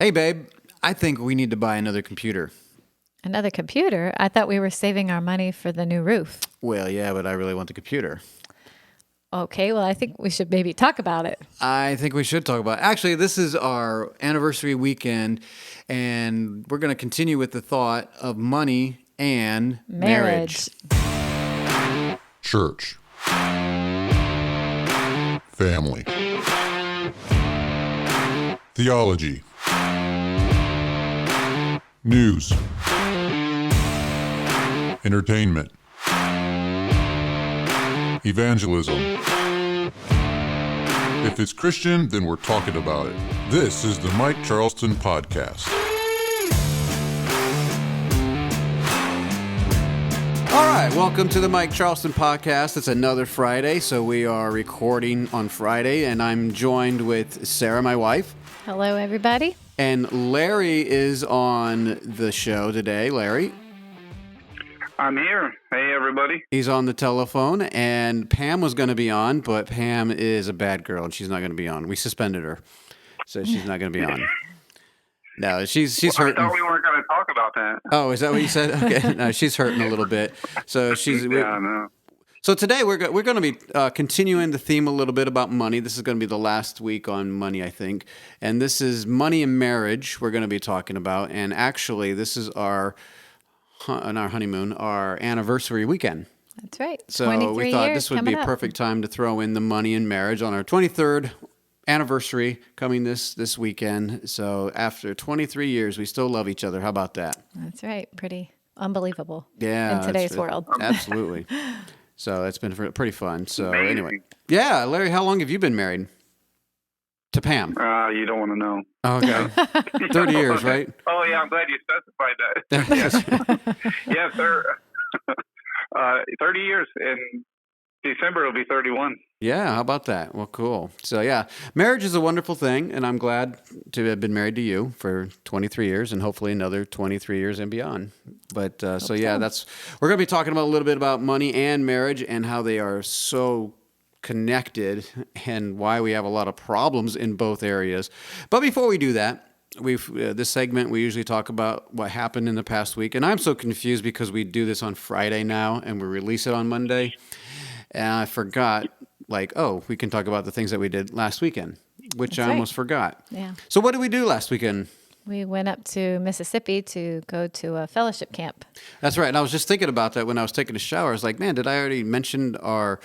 Hey, babe, I think we need to buy another computer. Another computer? I thought we were saving our money for the new roof. Well, yeah, but I really want the computer. Okay, well, I think we should maybe talk about it. I think we should talk about it. Actually, this is our anniversary weekend, and we're going to continue with the thought of money and marriage. Church. Family. Theology. News. Entertainment. Evangelism. If it's Christian, then we're talking about it. This is the Mike Charleston Podcast. All right, welcome to the Mike Charleston Podcast. It's another Friday, so we are recording on Friday, and I'm joined with Sarah, my wife. Hello, everybody. And Larry is on the show today. Larry? I'm here. Hey, everybody. He's on the telephone, and Pam was going to be on, but Pam is a bad girl, and she's not going to be on. We suspended her, so she's not going to be on. No, she's hurting. I thought we weren't going to talk about that. Oh, is that what you said? Okay, no, she's hurting a little bit. So she's. Yeah, no. So today we're going to be continuing the theme a little bit about money. This is going to be the last week on money, I think, and this is money and marriage. We're going to be talking about, and actually, this is on our honeymoon, our anniversary weekend. That's right. So we thought this would be a perfect time to throw in the money and marriage on our 23rd anniversary coming this weekend. So after 23 years, we still love each other. How about that? That's right. Pretty unbelievable. Yeah, in today's world. Absolutely. So it's been pretty fun. So Amazing. Anyway, yeah, Larry, how long have you been married to Pam? You don't want to know. Okay, 30 years, right? Oh, yeah, I'm glad you specified that. Yes, sir. 30 years. In December, it'll be 31. Yeah, how about that? Well, cool. So yeah, marriage is a wonderful thing, and I'm glad to have been married to you for 23 years and hopefully another 23 years and beyond. But so yeah, we're going to be talking about a little bit about money and marriage and how they are so connected and why we have a lot of problems in both areas. But before we do that, this segment we usually talk about what happened in the past week, and I'm so confused because we do this on Friday now and we release it on Monday, and I forgot. We can talk about the things that we did last weekend, which I almost forgot. Yeah. So what did we do last weekend? We went up to Mississippi to go to a fellowship camp. That's right. And I was just thinking about that when I was taking a shower. I was like, man, did I already mention our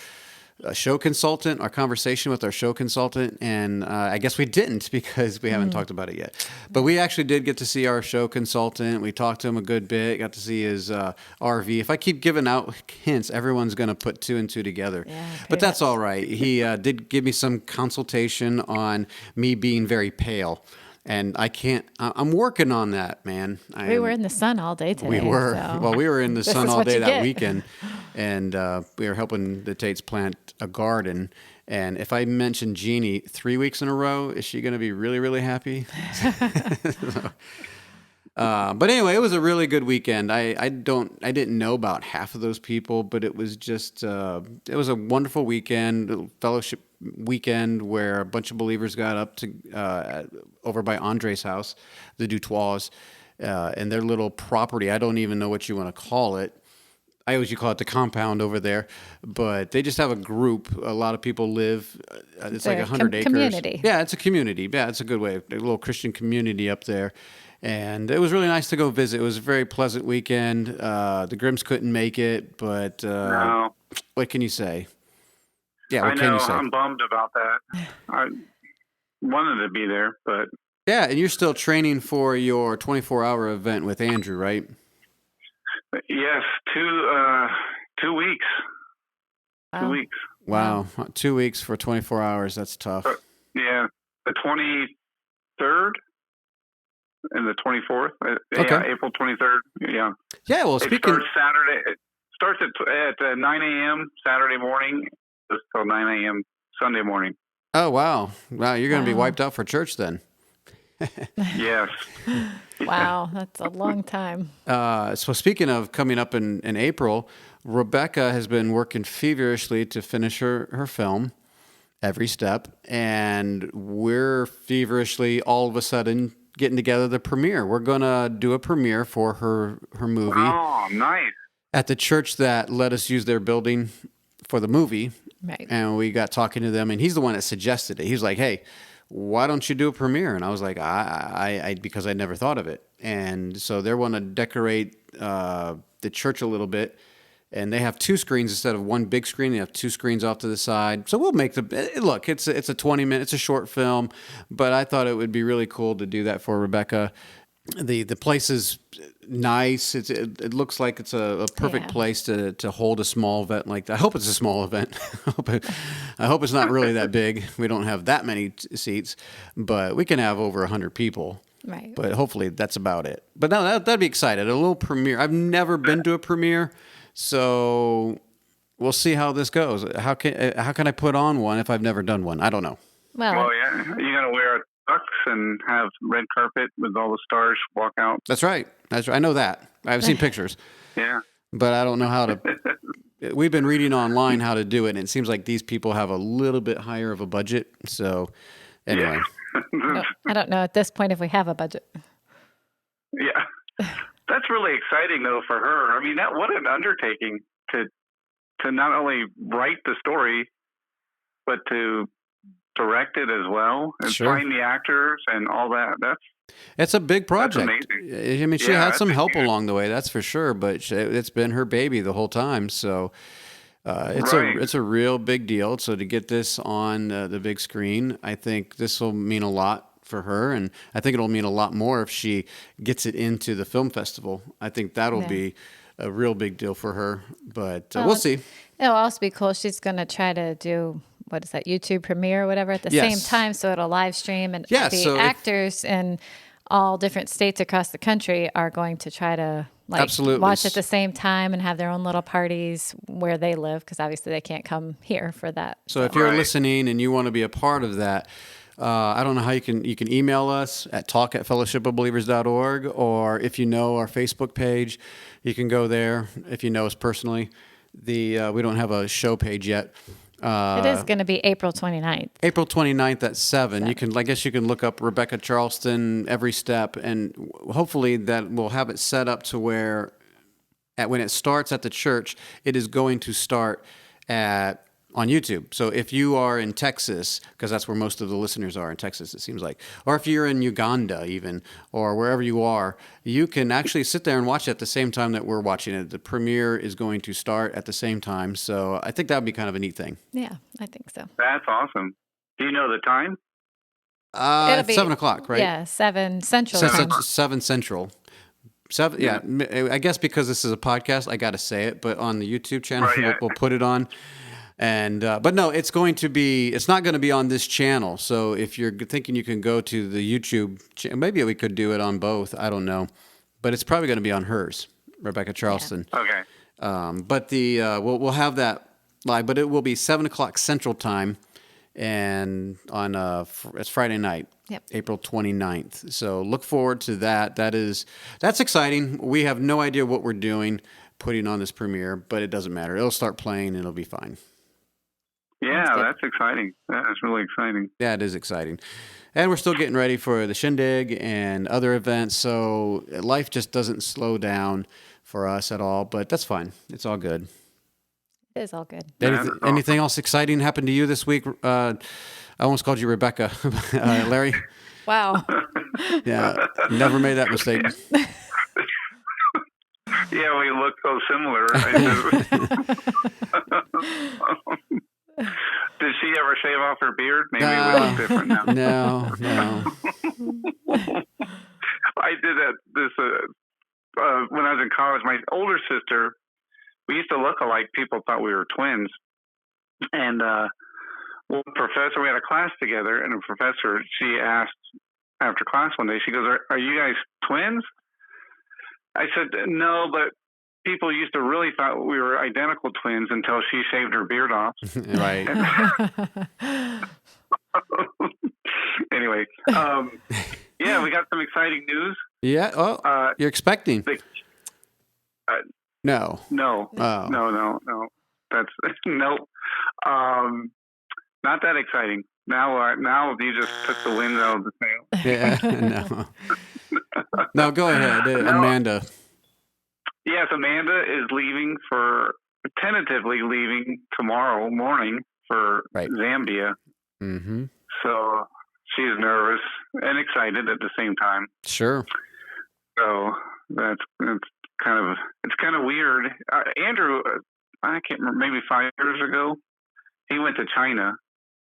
show consultant, our conversation with our show consultant? And I guess we didn't because we haven't talked about it yet. But we actually did get to see our show consultant. We talked to him a good bit, got to see his RV. If I keep giving out hints, everyone's going to put two and two together. Yeah, but that's all right. He did give me some consultation on me being very pale. And I'm working on that, man. We were in the sun all day today. We were. So. Well, we were in the sun all day that weekend. And we were helping the Tates plant a garden. And if I mention Jeannie 3 weeks in a row, is she going to be really, really happy? But anyway, it was a really good weekend. I didn't know about half of those people, but it was just, it was a wonderful weekend, fellowship weekend where a bunch of believers got up to over by Andre's house, the Dutois, and their little property. I don't even know what you want to call it. I always call it the compound over there, but they just have a group. A lot of people live. It's like 100 acres. Community. Yeah, it's a community. Yeah, it's a good way. A little Christian community up there. And it was really nice to go visit. It was a very pleasant weekend. The Grimms couldn't make it, but no. What can you say? Yeah, what can you say? I'm bummed about that. I wanted to be there, but... Yeah, and you're still training for your 24-hour event with Andrew, right? Yes, 2 weeks. 2 weeks. Wow, 2 weeks for 24 hours. That's tough. Yeah, the 23rd and the 24th. Okay. Yeah, April 23rd. Yeah. Yeah, well, speaking... It starts Saturday. It starts at 9 a.m. Saturday morning until 9 a.m. Sunday morning. Oh, wow. Wow, you're going to be wiped out for church then. Yes. Wow, that's a long time. So speaking of coming up in April, Rebecca has been working feverishly to finish her film, every step, and we're feverishly all of a sudden getting together the premiere. We're going to do a premiere for her movie. Oh, nice. At the church that let us use their building for the movie. Right. And we got talking to them, and he's the one that suggested it. He was like, hey, why don't you do a premiere? And I was like, I because I never thought of it. And so they want to decorate the church a little bit. And they have 2 screens instead of one big screen. They have 2 screens off to the side. So we'll make look. It's a 20-minute. It's a short film, but I thought it would be really cool to do that for Rebecca. The place is nice. It looks like it's a perfect place to hold a small event like that. I hope it's a small event. I hope it's not really that big. We don't have that many seats, but we can have over 100 people. Right. But hopefully that's about it. But no, that'd be exciting. A little premiere. I've never been to a premiere. So we'll see how this goes. How can I put on one if I've never done one? I don't know. Well, yeah, you got to wear a tux and have red carpet with all the stars walk out. That's right. I know that. I've seen pictures. Yeah. But I don't know how to. We've been reading online how to do it, and it seems like these people have a little bit higher of a budget. So anyway. Yeah. I don't know at this point if we have a budget. Yeah. That's really exciting, though, for her. I mean, what an undertaking to not only write the story, but to direct it as well and find the actors and all that. It's a big project. That's amazing. I mean, she had some help along the way, that's for sure, but it's been her baby the whole time. So it's a real big deal. So to get this on the big screen, I think this will mean a lot for her, and I think it'll mean a lot more if she gets it into the film festival. I think that'll be a real big deal for her, but we'll see. It'll also be cool. She's going to try to do, what is that, YouTube premiere or whatever at the same time, so it'll live stream, and the actors in all different states across the country are going to try to watch at the same time and have their own little parties where they live, because obviously they can't come here for that. So if you're listening and you want to be a part of that, I don't know how you can email us at talk@fellowshipofbelievers.org, or if you know our Facebook page, you can go there if you know us personally. We don't have a show page yet. It is going to be April 29th. April 29th at 7. I guess you can look up Rebecca Charleston every step, and hopefully that will have it set up to where when it starts at the church, it is going to start on YouTube. So if you are in Texas, because that's where most of the listeners are in Texas, it seems like, or if you're in Uganda even, or wherever you are, you can actually sit there and watch it at the same time that we're watching it. The premiere is going to start at the same time. So I think that would be kind of a neat thing. Yeah, I think so. That's awesome. Do you know the time? It'll be 7 o'clock, right? Yeah, 7 Central. 7 Central. 7, yeah. I guess because this is a podcast, I got to say it, but on the YouTube channel, we'll put it on. And but no, it's not going to be on this channel. So if you're thinking you can go to the YouTube, maybe we could do it on both. I don't know, but it's probably going to be on hers, Rebecca Charleston. Yeah. Okay. But we'll have that live, but it will be 7 o'clock Central Time, and on it's Friday night, April 29th. So look forward to that. That's exciting. We have no idea what we're doing, putting on this premiere, but it doesn't matter. It'll start playing and it'll be fine. Yeah, that's exciting. That is really exciting. Yeah, it is exciting. And we're still getting ready for the Shindig and other events, so life just doesn't slow down for us at all, but that's fine. It's all good. It is all good. Anything else exciting happened to you this week? I almost called you Rebecca. Larry? Wow. Yeah, never made that mistake. Yeah, we look so similar. Did she ever shave off her beard? Maybe we look different now. No. I did that when I was in college. My older sister, we used to look alike. People thought we were twins. And we had a class together, and a professor, she asked after class one day, she goes, are you guys twins? I said, no, but people used to really thought we were identical twins until she shaved her beard off. Right. Anyway, yeah, we got some exciting news. Yeah. Oh, you're expecting? No. No. Oh. No. That's no. Not that exciting. Now you just took the wind out of the sail. Yeah, no. No, go ahead, Amanda. Yes, Amanda is tentatively leaving tomorrow morning for Zambia. Mm-hmm. So she's nervous and excited at the same time. Sure. So it's kind of weird. Andrew, I can't remember, maybe 5 years ago, he went to China.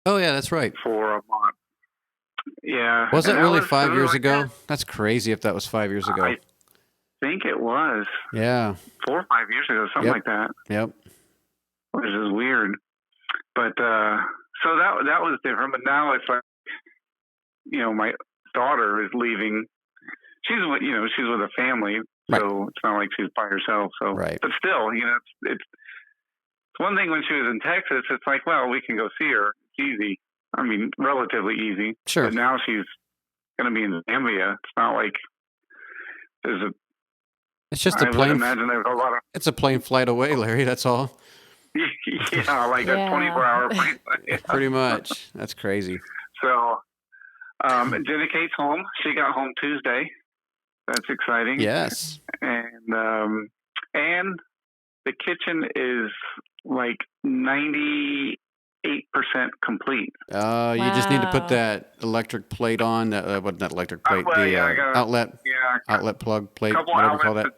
Oh yeah, that's right. For a month. Yeah. Was it really 5 years ago? That's crazy if that was 5 years ago. I think it was. Yeah. 4 or 5 years ago, something like that. Yep. Which is weird. But so that was different. But now it's like, my daughter is leaving. She's with a family, so it's not like she's by herself. So, but still, it's one thing when she was in Texas. It's like, well, we can go see her. It's easy. I mean, relatively easy. Sure. But now she's going to be in Zambia. It's not like there's a. It's just a plane. I would imagine there's a lot of. It's a plane flight away, Larry. That's all. Yeah, like a 24-hour plane flight. Pretty much. That's crazy. So, Jenna Kate's home. She got home Tuesday. That's exciting. Yes. And the kitchen is like 98% complete. You just need to put that electric plate on. Not electric plate. Outlet plug plate. Whatever you call that.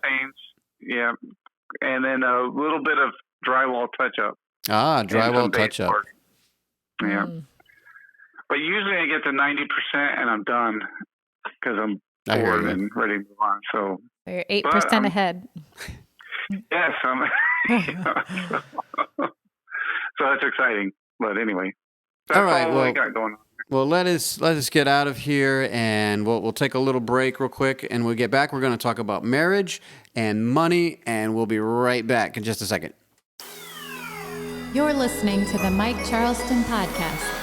Yeah, and then a little bit of drywall touch-up. Drywall touch-up. Yeah. But usually I get to 90% and I'm done because I'm bored and ready to move on. So you're 8% ahead. Yes. So that's exciting. But anyway, that's all I got going on. Well, let us get out of here, and we'll take a little break real quick, and when we get back, we're going to talk about marriage and money, and we'll be right back in just a second. You're listening to the Mike Charleston Podcast.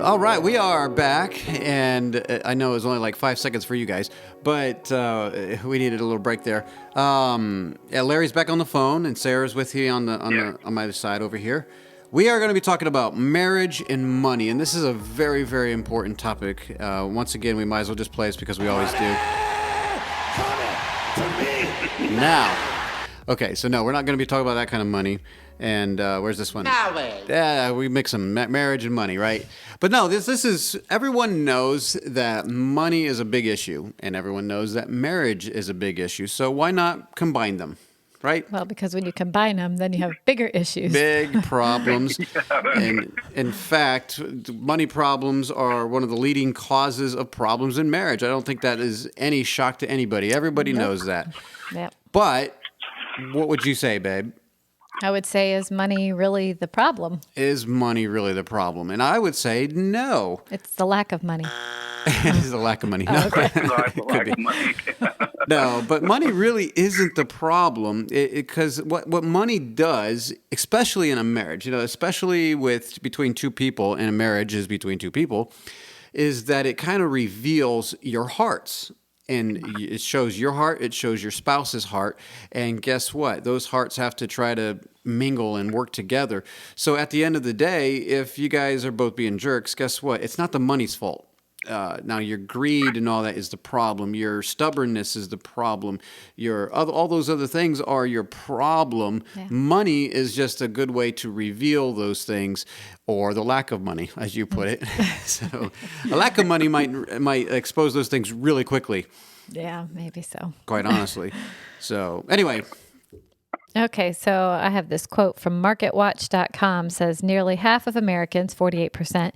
All right, we are back, and I know it was only like 5 seconds for you guys, but we needed a little break there. Larry's back on the phone, and Sarah's with you on my other side over here. We are going to be talking about marriage and money, and this is a very, very important topic. Once again, we might as well just play this because we always do. Now, okay, so no, we're not going to be talking about that kind of money. And where's this one? Yeah, we mix them, marriage and money, right? But no, this is, everyone knows that money is a big issue, and everyone knows that marriage is a big issue. So why not combine them, right? Well, because when you combine them, then you have bigger issues. Big problems. And in fact, money problems are one of the leading causes of problems in marriage. I don't think that is any shock to anybody. Everybody knows that. Yep. But what would you say, babe? I would say, is money really the problem? Is money really the problem? And I would say no. It's the lack of money. It is the lack of money. No, no, but money really isn't the problem, because what money does, especially in a marriage, especially between two people, and a marriage is between two people, is that it kind of reveals your hearts. And it shows your heart, it shows your spouse's heart, and guess what? Those hearts have to try to mingle and work together. So at the end of the day, if you guys are both being jerks, guess what? It's not the money's fault. Now, your greed and all that is the problem. Your stubbornness is the problem. All those other things are your problem. Yeah. Money is just a good way to reveal those things, or the lack of money, as you put it. So, a lack of money might expose those things really quickly. Yeah, maybe so. Quite honestly. So, anyway. Okay, so I have this quote from MarketWatch.com. Says nearly half of Americans, 48%,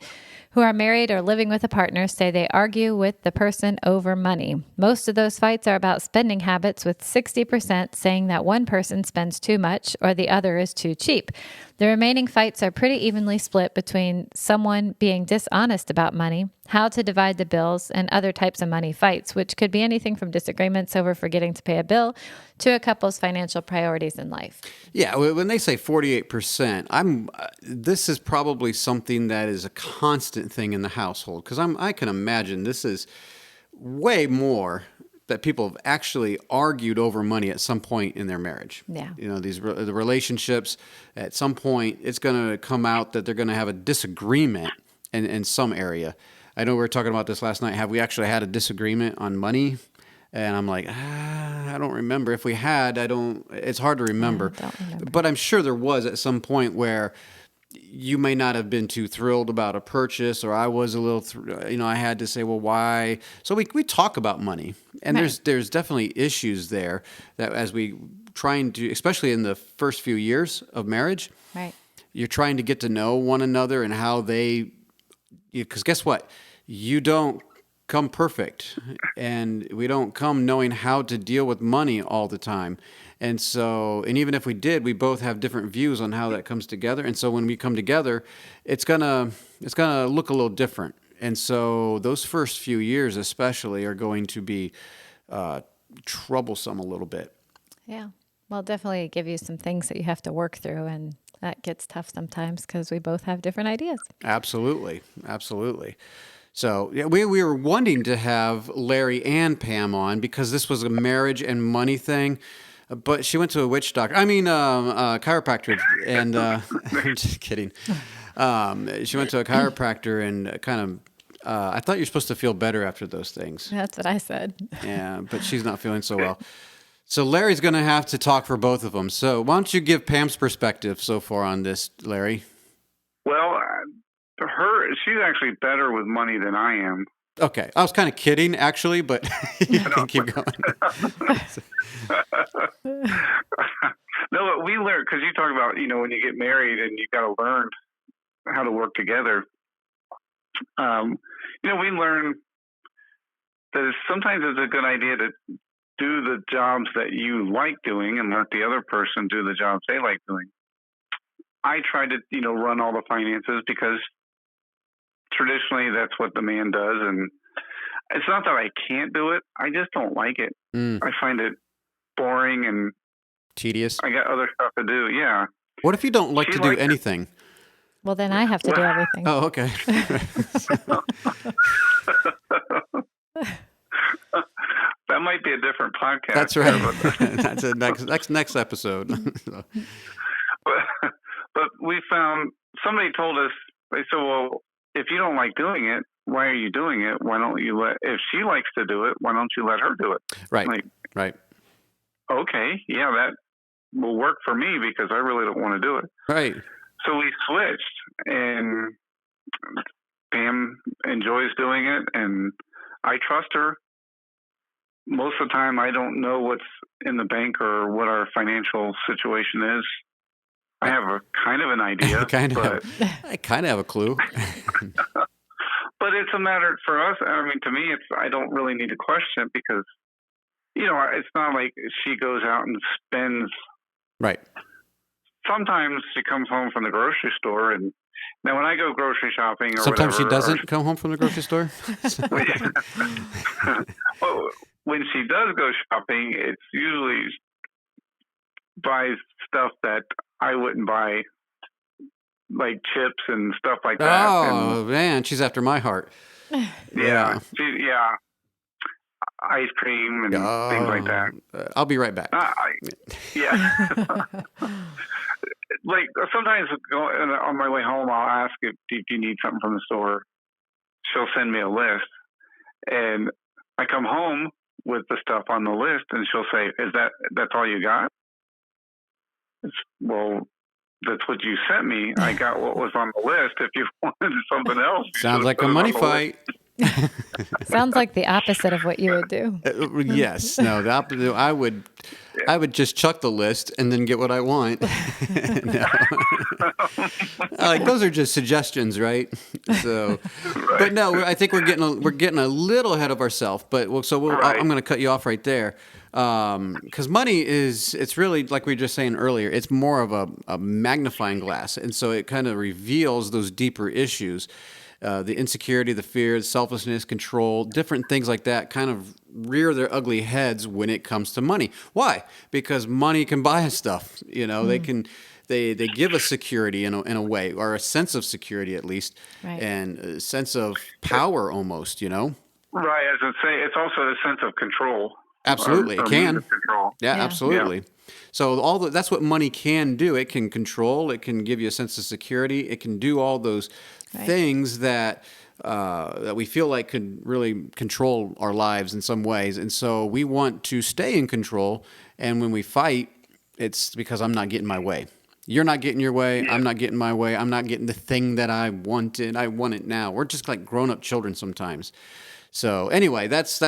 who are married or living with a partner say they argue with the person over money. Most of those fights are about spending habits, with 60% saying that one person spends too much or the other is too cheap. The remaining fights are pretty evenly split between someone being dishonest about money, how to divide the bills, and other types of money fights, which could be anything from disagreements over forgetting to pay a bill to a couple's financial priorities in life. Yeah, when they say 48%, this is probably something that is a constant thing in the household, because I can imagine this is way more that people have actually argued over money at some point in their marriage. Yeah. The relationships, at some point, it's going to come out that they're going to have a disagreement in some area. I know we were talking about this last night. Have we actually had a disagreement on money? And I'm like, I don't remember. If we had, it's hard to remember. I don't remember. But I'm sure there was at some point where you may not have been too thrilled about a purchase, or I was a little, I had to say, well, why? So we talk about money, and Right. there's definitely issues there that as we trying to, especially in the first few years of marriage, Right. you're trying to get to know one another and how because guess what? You don't come perfect, and we don't come knowing how to deal with money all the time. And so, and even if we did, we both have different views on how that comes together. And so when we come together, it's gonna look a little different. And so those first few years especially are going to be troublesome a little bit. Yeah. Well, definitely give you some things that you have to work through, and that gets tough sometimes because we both have different ideas. Absolutely. So yeah, we were wanting to have Larry and Pam on because this was a marriage and money thing. But she went to a chiropractor, and I'm just kidding. She went to a chiropractor and I thought you're supposed to feel better after those things. That's what I said. Yeah, but she's not feeling so well. So Larry's going to have to talk for both of them. So why don't you give Pam's perspective so far on this, Larry? Well, she's actually better with money than I am. Okay. I was kind of kidding, actually, but you can keep going. No, but we learn, because you talk about, when you get married and you got to learn how to work together. We learn that sometimes it's a good idea to do the jobs that you like doing and let the other person do the jobs they like doing. I try to, run all the finances because traditionally that's what the man does. And it's not that I can't do it. I just don't like it. I find it boring and tedious. I got other stuff to do. Yeah. What if you don't like to do anything? Well, then I have to do everything. Oh, okay. That might be a different podcast. That's right. That's a next episode. But we found, somebody told us, they said, well, if you don't like doing it, why are you doing it? Why don't you if she likes to do it, why don't you let her do it? Right. Right. Okay. Yeah, that will work for me because I really don't want to do it. Right. So we switched, and Pam enjoys doing it, and I trust her. Most of the time, I don't know what's in the bank or what our financial situation is. I have a kind of an idea. I kind of have a clue. But it's a matter for us. I mean, to me, I don't really need to question it because, it's not like she goes out and spends. Right. Sometimes she comes home from the grocery store, and now when I go grocery shopping or sometimes whatever, she doesn't come home from the grocery store. Well, when she does go shopping, it's usually buys stuff that I wouldn't buy, like chips and stuff like that. Oh, man, she's after my heart. Yeah. Ice cream and things like that. I'll be right back. Yeah. Like sometimes on my way home, I'll ask if you need something from the store. She'll send me a list, and I come home with the stuff on the list, and she'll say, that's all you got? Well, that's what you sent me. I got what was on the list. If you wanted something else, sounds like a money fight. Sounds like the opposite of what you would do. Yes. No, the opposite. I would just chuck the list and then get what I want. No. Like those are just suggestions, right? So, right. But no, I think we're getting a little ahead of ourselves. But right. I'm going to cut you off right there. Because money it's really, like we were just saying earlier, it's more of a magnifying glass. And so it kind of reveals those deeper issues, the insecurity, the fear, the selfishness, control, different things like that kind of rear their ugly heads when it comes to money. Why? Because money can buy us stuff. They give us security in a way, or a sense of security at least, right. And a sense of power almost, Right, as I say, it's also a sense of control. Absolutely, it can. Control. Yeah, absolutely. Yeah. So that's what money can do. It can control. It can give you a sense of security. It can do all those things that we feel like could really control our lives in some ways. And so we want to stay in control. And when we fight, it's because I'm not getting my way. You're not getting your way. Yeah. I'm not getting my way. I'm not getting the thing that I wanted. I want it now. We're just like grown-up children sometimes. So anyway, that's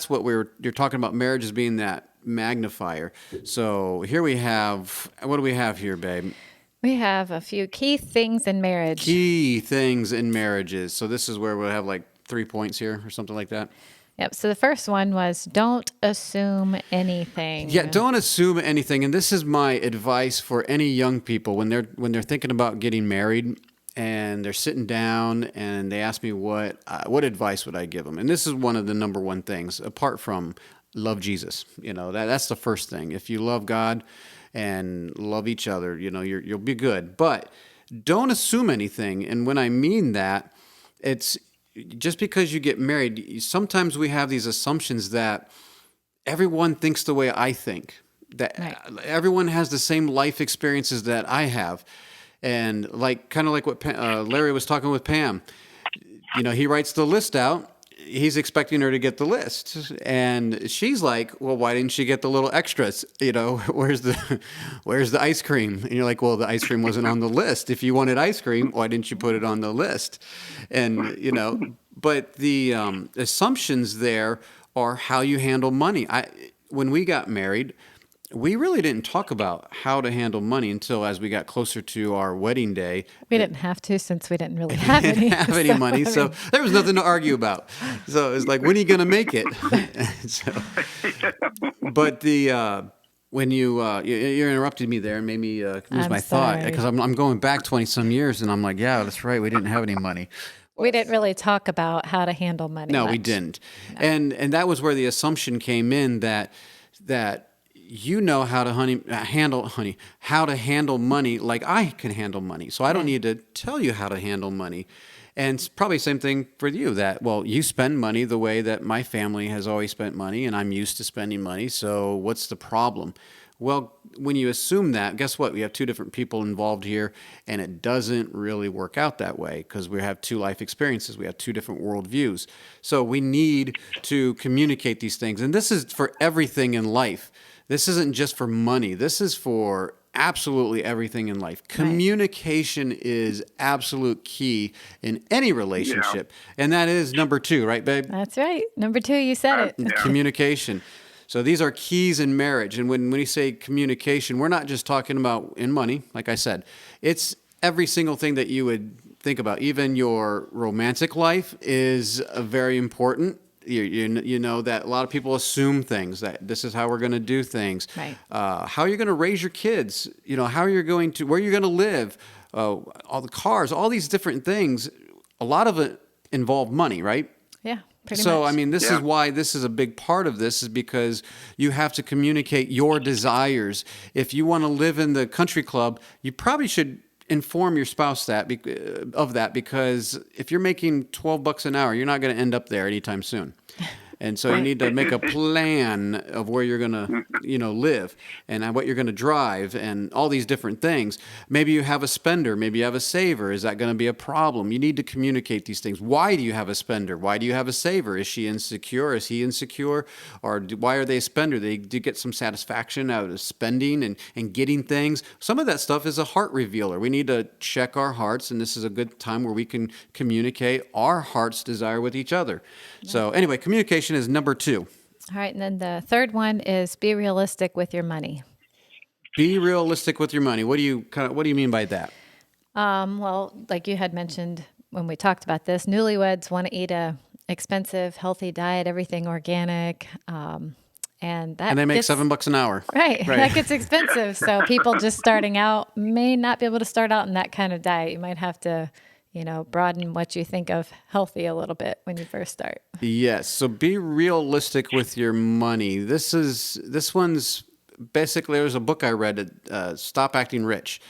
what you're talking about, marriage as being that magnifier. So here we have, what do we have here, babe? We have a few key things in marriage. Key things in marriages. So this is where we'll have like 3 points here or something like that. Yep. So the first one was don't assume anything. Yeah, don't assume anything. And this is my advice for any young people when they're thinking about getting married. And they're sitting down, and they ask me what advice would I give them. And this is one of the number one things, apart from love Jesus. That's the first thing. If you love God and love each other, you'll be good. But don't assume anything. And when I mean that, it's just because you get married. Sometimes we have these assumptions that everyone thinks the way I think, that everyone has the same life experiences that I have. And kind of like what Larry was talking with Pam, he writes the list out. He's expecting her to get the list, and she's like, "Well, why didn't she get the little extras? Where's the ice cream?" And you're like, "Well, the ice cream wasn't on the list. If you wanted ice cream, why didn't you put it on the list?" And but the assumptions there are how you handle money. When we got married, we really didn't talk about how to handle money until as we got closer to our wedding day. We didn't have to, since we didn't really have any money, so there was nothing to argue about. So it was like, when are you going to make it? But when you interrupted me there and made me lose my thought, because I'm going back 20-some years, and I'm like, yeah, that's right, we didn't have any money. We didn't really talk about how to handle money. No, much. We didn't. No. And that was where the assumption came in that how to handle money like I can handle money. So I don't need to tell you how to handle money. And it's probably the same thing for you, that, well, you spend money the way that my family has always spent money, and I'm used to spending money, so what's the problem? Well, when you assume that, guess what? We have two different people involved here, and it doesn't really work out that way because we have two life experiences. We have two different worldviews. So we need to communicate these things. And this is for everything in life. This isn't just for money. This is for absolutely everything in life. Communication is absolute key in any relationship. Yeah. And that is number 2, right, babe? That's right. Number 2, you said it. Communication. So these are keys in marriage. And when we say communication, we're not just talking about in money, like I said. It's every single thing that you would think about. Even your romantic life is very important. You know that a lot of people assume things, that this is how we're going to do things. Right. How you're going to raise your kids, how you're going to, where you're going to live, all the cars, all these different things. A lot of it involve money, right? Yeah. So, I mean, this is why this is a big part of this, is because you have to communicate your desires. If you want to live in the country club, you probably should inform your spouse of that, because if you're making $12 an hour, you're not going to end up there anytime soon. And so you need to make a plan of where you're going to, live and what you're going to drive and all these different things. Maybe you have a spender. Maybe you have a saver. Is that going to be a problem? You need to communicate these things. Why do you have a spender? Why do you have a saver? Is she insecure? Is he insecure? Or why are they a spender? They do get some satisfaction out of spending and getting things. Some of that stuff is a heart revealer. We need to check our hearts, and this is a good time where we can communicate our heart's desire with each other. Yeah. So anyway, communication is number 2. All right, and then the third one is be realistic with your money. Be realistic with your money. What do you mean by that? Well, like you had mentioned when we talked about this, newlyweds want to eat a expensive, healthy diet, everything organic, and they make $7 an hour. Right, that gets expensive. So people just starting out may not be able to start out in that kind of diet. You might have to broaden what you think of healthy a little bit when you first start. Yes. So be realistic with your money. This one's basically, there's a book I read, Stop Acting Rich.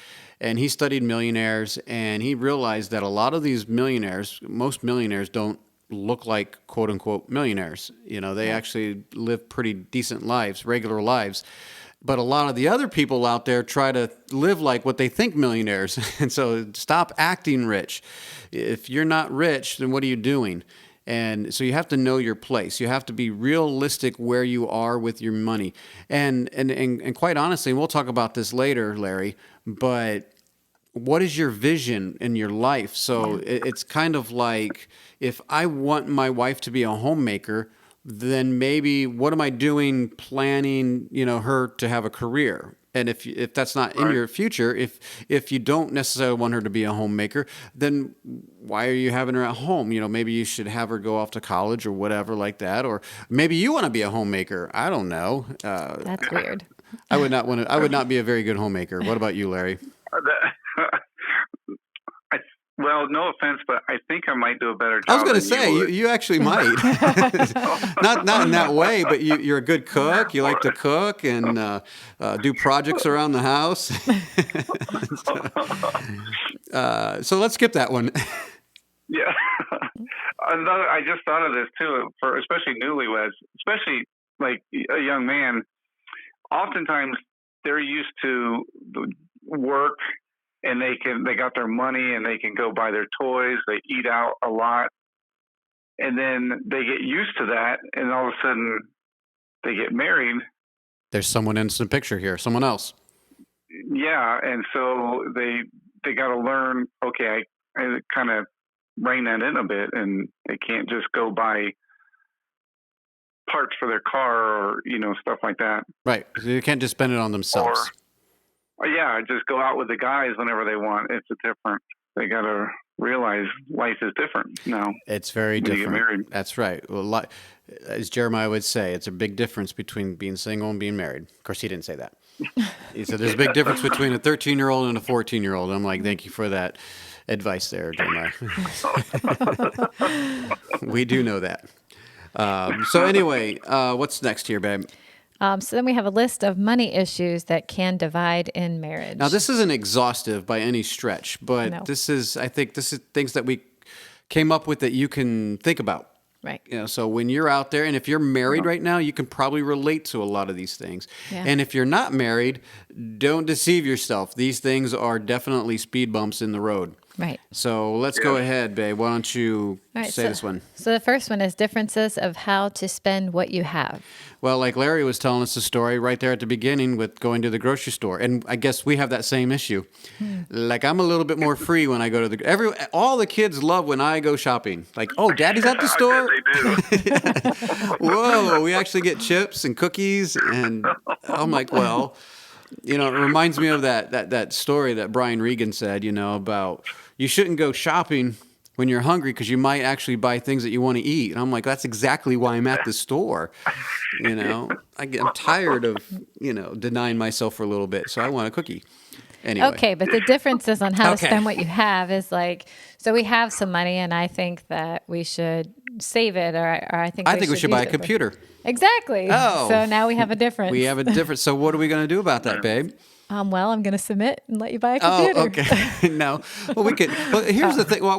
And he studied millionaires, and he realized that a lot of these millionaires, most millionaires, don't look like quote unquote millionaires. They actually live pretty decent lives, regular lives. But a lot of the other people out there try to live like what they think millionaires. And so stop acting rich. If you're not rich, then what are you doing? And so you have to know your place. You have to be realistic where you are with your money. And quite honestly, and we'll talk about this later, Larry, but what is your vision in your life? So it's kind of like, if I want my wife to be a homemaker, then maybe what am I doing planning, her to have a career? And if that's not in your future, if you don't necessarily want her to be a homemaker, then why are you having her at home? Maybe you should have her go off to college or whatever like that. Or maybe you want to be a homemaker. I don't know. That's weird. I would not be a very good homemaker. What about you, Larry? Well, no offense, but I think I might do a better job. I was going to say, you actually might. not in that way, but you're a good cook. You like to cook and do projects around the house. So let's skip that one. Yeah. I just thought of this, too, for especially newlyweds, especially like a young man. Oftentimes, they're used to work, and they got their money and they can go buy their toys. They eat out a lot. And then they get used to that. And all of a sudden they get married. There's someone in the picture here, someone else. Yeah. And so they got to learn, okay, I kind of rein that in a bit, and they can't just go buy parts for their car or, stuff like that. Right. You can't just spend it on themselves. Yeah, just go out with the guys whenever they want. They got to realize life is different now. It's very different. You get married. That's right. Well, as Jeremiah would say, it's a big difference between being single and being married. Of course, he didn't say that. He said there's a big difference between a 13-year-old and a 14-year-old. I'm like, thank you for that advice there, Jeremiah. We do know that. So anyway, what's next here, babe? So then we have a list of money issues that can divide in marriage. Now, this isn't exhaustive by any stretch, but I think this is things that we came up with that you can think about. Right. So when you're out there, and if you're married right now, you can probably relate to a lot of these things. Yeah. And if you're not married, don't deceive yourself. These things are definitely speed bumps in the road. Right. So let's go ahead, babe. Why don't you say this one? So the first one is differences of how to spend what you have. Well, like Larry was telling us the story right there at the beginning with going to the grocery store. And I guess we have that same issue. Like, I'm a little bit more free when I go to all the kids love when I go shopping. Like, oh, Daddy's at the store? They do. Whoa, we actually get chips and cookies. And I'm like, well, it reminds me of that story that Brian Regan said, about you shouldn't go shopping when you're hungry because you might actually buy things that you want to eat. And I'm like, that's exactly why I'm at the store. I'm tired of, denying myself for a little bit. So I want a cookie. Anyway. Okay, but the differences on how to spend what you have is like, so we have some money and I think that we should save it or I think we should buy a computer. Exactly. Oh. So now we have a difference. We have a difference. So what are we going to do about that, babe? Well, I'm going to submit and let you buy a computer. Oh, okay. No. Well, we could. Well, here's the thing. Well,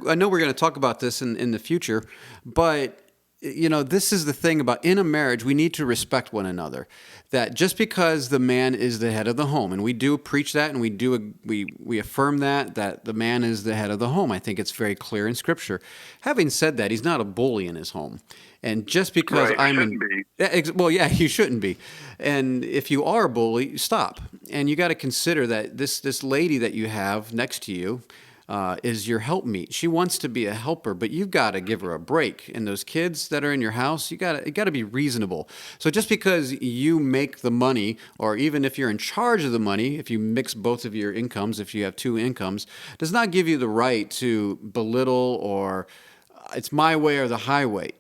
I know we're going to talk about this in the future, but this is the thing about in a marriage, we need to respect one another. That just because the man is the head of the home, and we do preach that, and we affirm that the man is the head of the home. I think it's very clear in Scripture. Having said that, he's not a bully in his home. And just because you shouldn't be. And if you are a bully, stop. And you got to consider that this lady that you have next to you is your helpmeet. She wants to be a helper, but you've got to give her a break. And those kids that are in your house, you got to be reasonable. So just because you make the money, or even if you're in charge of the money, if you mix both of your incomes, if you have two incomes, does not give you the right to belittle or it's my way or the highway.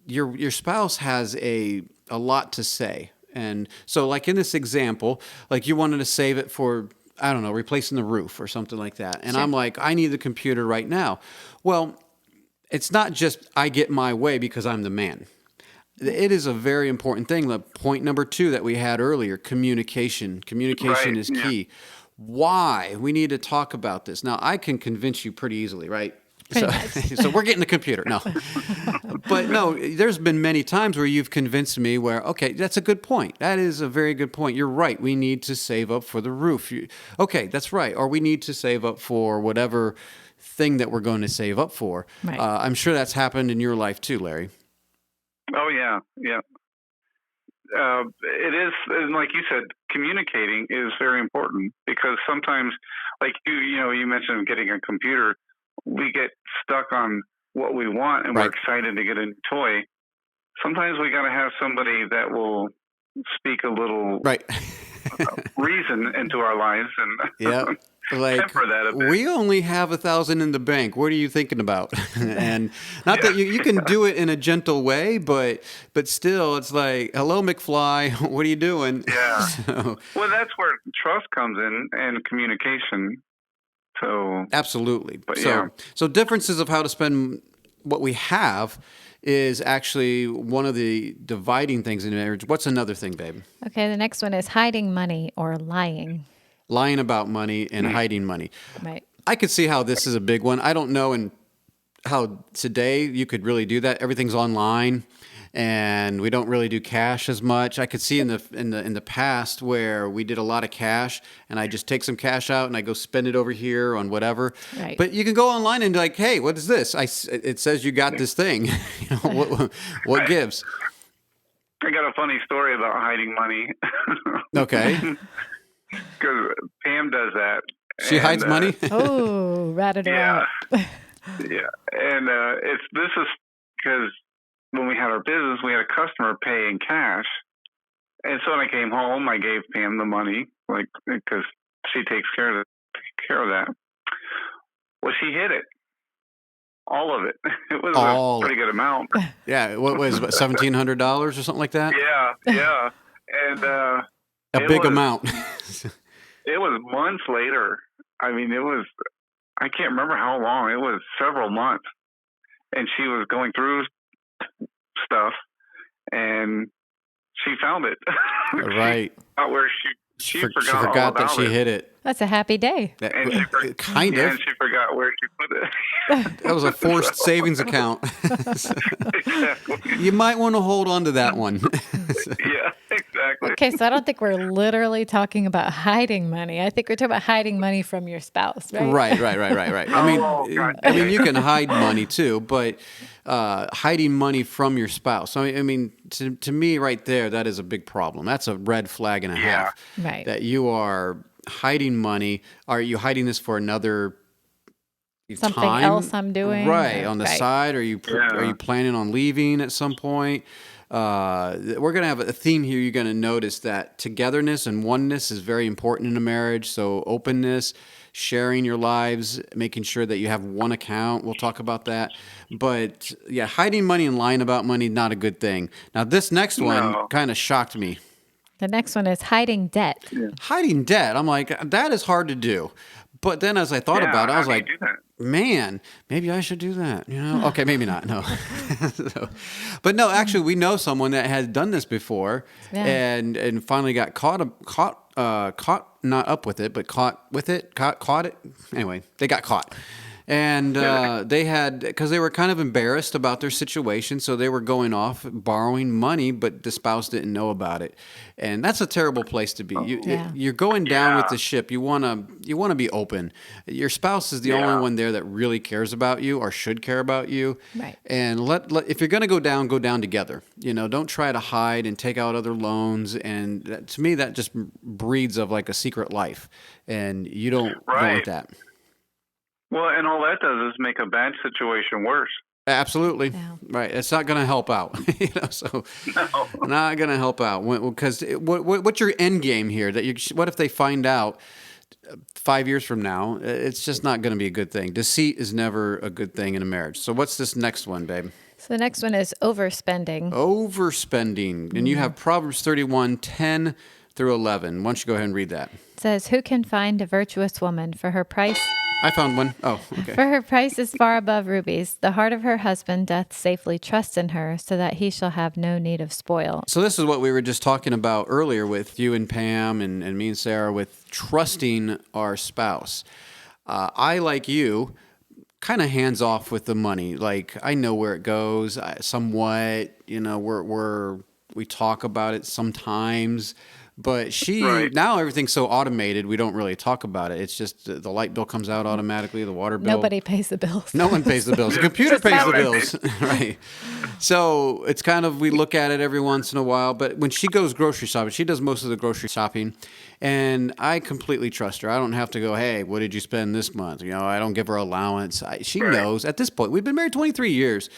Your spouse has a lot to say. And so like in this example, like you wanted to save it for, I don't know, replacing the roof or something like that. And I'm like, I need the computer right now. Well, it's not just I get my way because I'm the man. It is a very important thing. The point number 2 that we had earlier, communication. Communication is key. Why? We need to talk about this. Now, I can convince you pretty easily, right? So we're getting the computer. No. But no, there's been many times where you've convinced me where, okay, that's a good point. That is a very good point. You're right. We need to save up for the roof. Okay, that's right. Or we need to save up for whatever thing that we're going to save up for. Right. I'm sure that's happened in your life too, Larry. Oh, yeah. Yeah. It is, and like you said, communicating is very important, because sometimes, like you mentioned getting a computer, we get stuck on what we want and we're excited to get a new toy. Sometimes we got to have somebody that will speak a little reason into our lives and temper that a bit. We only have $1,000 in the bank. What are you thinking about? And not that you can do it in a gentle way, but still, it's like, hello, McFly. What are you doing? Yeah. Well, that's where trust comes in and communication. So absolutely. So differences of how to spend what we have is actually one of the dividing things in marriage. What's another thing, babe? Okay, the next one is hiding money or lying. Lying about money and hiding money. Right. I could see how this is a big one. I don't know how today you could really do that. Everything's online, and we don't really do cash as much. I could see in the past where we did a lot of cash, and I just take some cash out and I go spend it over here on whatever. Right. But you can go online and be like, hey, what is this? It says you got this thing. What gives? I got a funny story about hiding money. Okay. Because Pam does that. She hides money? Oh, rat it out. Yeah. And this is because when we had our business, we had a customer pay in cash. And so when I came home, I gave Pam the money, because she takes care of that. Well, she hid it. All of it. It was a pretty good amount. Yeah. What was it, $1,700 or something like that? Yeah. And a big amount. It was months later. I mean, I can't remember how long. It was several months. And she was going through stuff, and she found it. Right. She forgot that she hid it. That's a happy day. Kind of. And she forgot where she put it. That was a forced savings account. Exactly. You might want to hold on to that one. Yeah, exactly. Okay, so I don't think we're literally talking about hiding money. I think we're talking about hiding money from your spouse, right? Right. I mean, you can hide money too, but hiding money from your spouse. I mean, to me, right there, that is a big problem. That's a red flag and a half. Right. That you are hiding money. Are you hiding this for another something time? Else I'm doing? Right, on the side? Are you planning on leaving at some point? We're going to have a theme here. You're going to notice that togetherness and oneness is very important in a marriage. So openness, sharing your lives, making sure that you have one account. We'll talk about that. But yeah, hiding money and lying about money, not a good thing. Now, this next one kind of shocked me. The next one is hiding debt. Yeah. Hiding debt. I'm like, that is hard to do. But then as I thought about it, I was like, man, maybe I should do that. Okay, maybe not. No. But no, actually, we know someone that has done this before and finally got caught, not up with it, but caught with it, caught it. Anyway, they got caught. And because they were kind of embarrassed about their situation, so they were going off borrowing money, but the spouse didn't know about it, and that's a terrible place to be. You're going down with the ship. You wanna be open. Your spouse is the only one there that really cares about you or should care about you. Right. And if you're gonna go down together. Don't try to hide and take out other loans. And to me, that just breeds of like a secret life, and you don't want that. Well, and all that does is make a bad situation worse. Absolutely. Yeah. Right. It's not going to help out. Not going to help out. Because what's your end game here? What if they find out 5 years from now? It's just not going to be a good thing. Deceit is never a good thing in a marriage. So what's this next one, babe? So the next one is overspending. Overspending. And you have Proverbs 31, 10 through 11. Why don't you go ahead and read that? It says, "Who can find a virtuous woman? For her price..." I found one. Oh, okay. "For her price is far above rubies. The heart of her husband doth safely trust in her, so that he shall have no need of spoil." So this is what we were just talking about earlier with you and Pam and me and Sarah with trusting our spouse. I, like you, kind of hands off with the money. Like, I know where it goes somewhat, we talk about it sometimes, but now everything's so automated, we don't really talk about it. It's just the light bill comes out automatically, the water bill. Nobody pays the bills. No one pays the bills. The computer pays the bills. Right. So it's kind of, we look at it every once in a while, but when she goes grocery shopping, she does most of the grocery shopping, and I completely trust her. I don't have to go, hey, what did you spend this month? I don't give her allowance. She knows at this point. We've been married 23 years,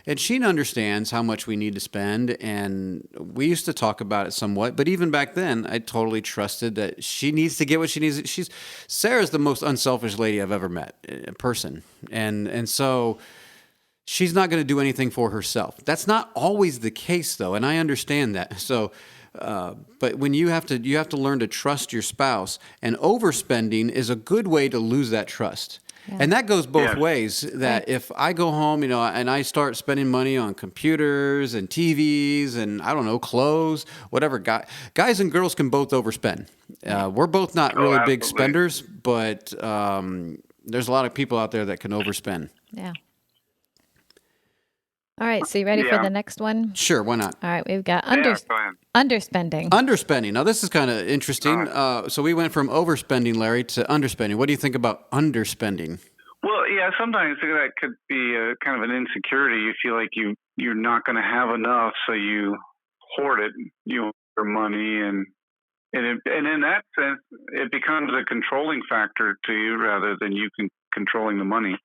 and she understands how much we need to spend, and we used to talk about it somewhat, but even back then, I totally trusted that she needs to get what she needs. Sarah's the most unselfish lady I've ever met in person, and so she's not going to do anything for herself. That's not always the case, though, and I understand that. So, but when you have to learn to trust your spouse, and overspending is a good way to lose that trust. Yeah. And that goes both ways. That if I go home, and I start spending money on computers and TVs and, I don't know, clothes, whatever, guys and girls can both overspend. We're both not really big spenders, but there's a lot of people out there that can overspend. Yeah. All right, so you ready for the next one? Sure, why not? All right, we've got underspending. Underspending. Now, this is kind of interesting. So we went from overspending, Larry, to underspending. What do you think about underspending? Well, yeah, sometimes that could be a kind of an insecurity. You feel like you're not going to have enough, so you hoard it. You hoard your money, and in that sense, it becomes a controlling factor to you rather than you controlling the money.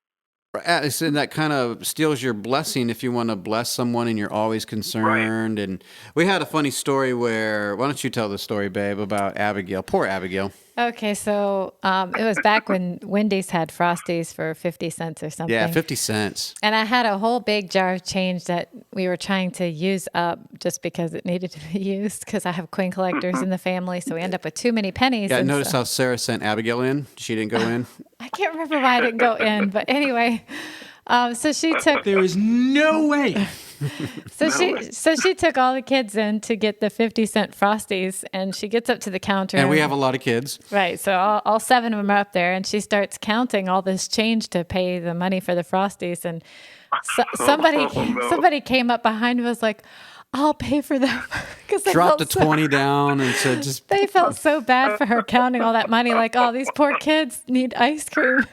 And that kind of steals your blessing if you want to bless someone and you're always concerned. Right. And we had a funny story why don't you tell the story, babe, about Abigail? Poor Abigail. Okay, so it was back when Wendy's had Frosties for 50 cents or something. Yeah, 50 cents. And I had a whole big jar of change that we were trying to use up just because it needed to be used, because I have coin collectors in the family, so we end up with too many pennies. Yeah, notice how Sarah sent Abigail in? She didn't go in? I can't remember why I didn't go in, but anyway, so she took... There is no way... So she took all the kids in to get the 50-cent Frosties, and she gets up to the counter. And we have a lot of kids. Right. So all 7 of them are up there, and she starts counting all this change to pay the money for the Frosties. And somebody came up behind me and was like, I'll pay for them. Dropped the 20 down and said, just... They felt so bad for her counting all that money, like, oh, these poor kids need ice cream.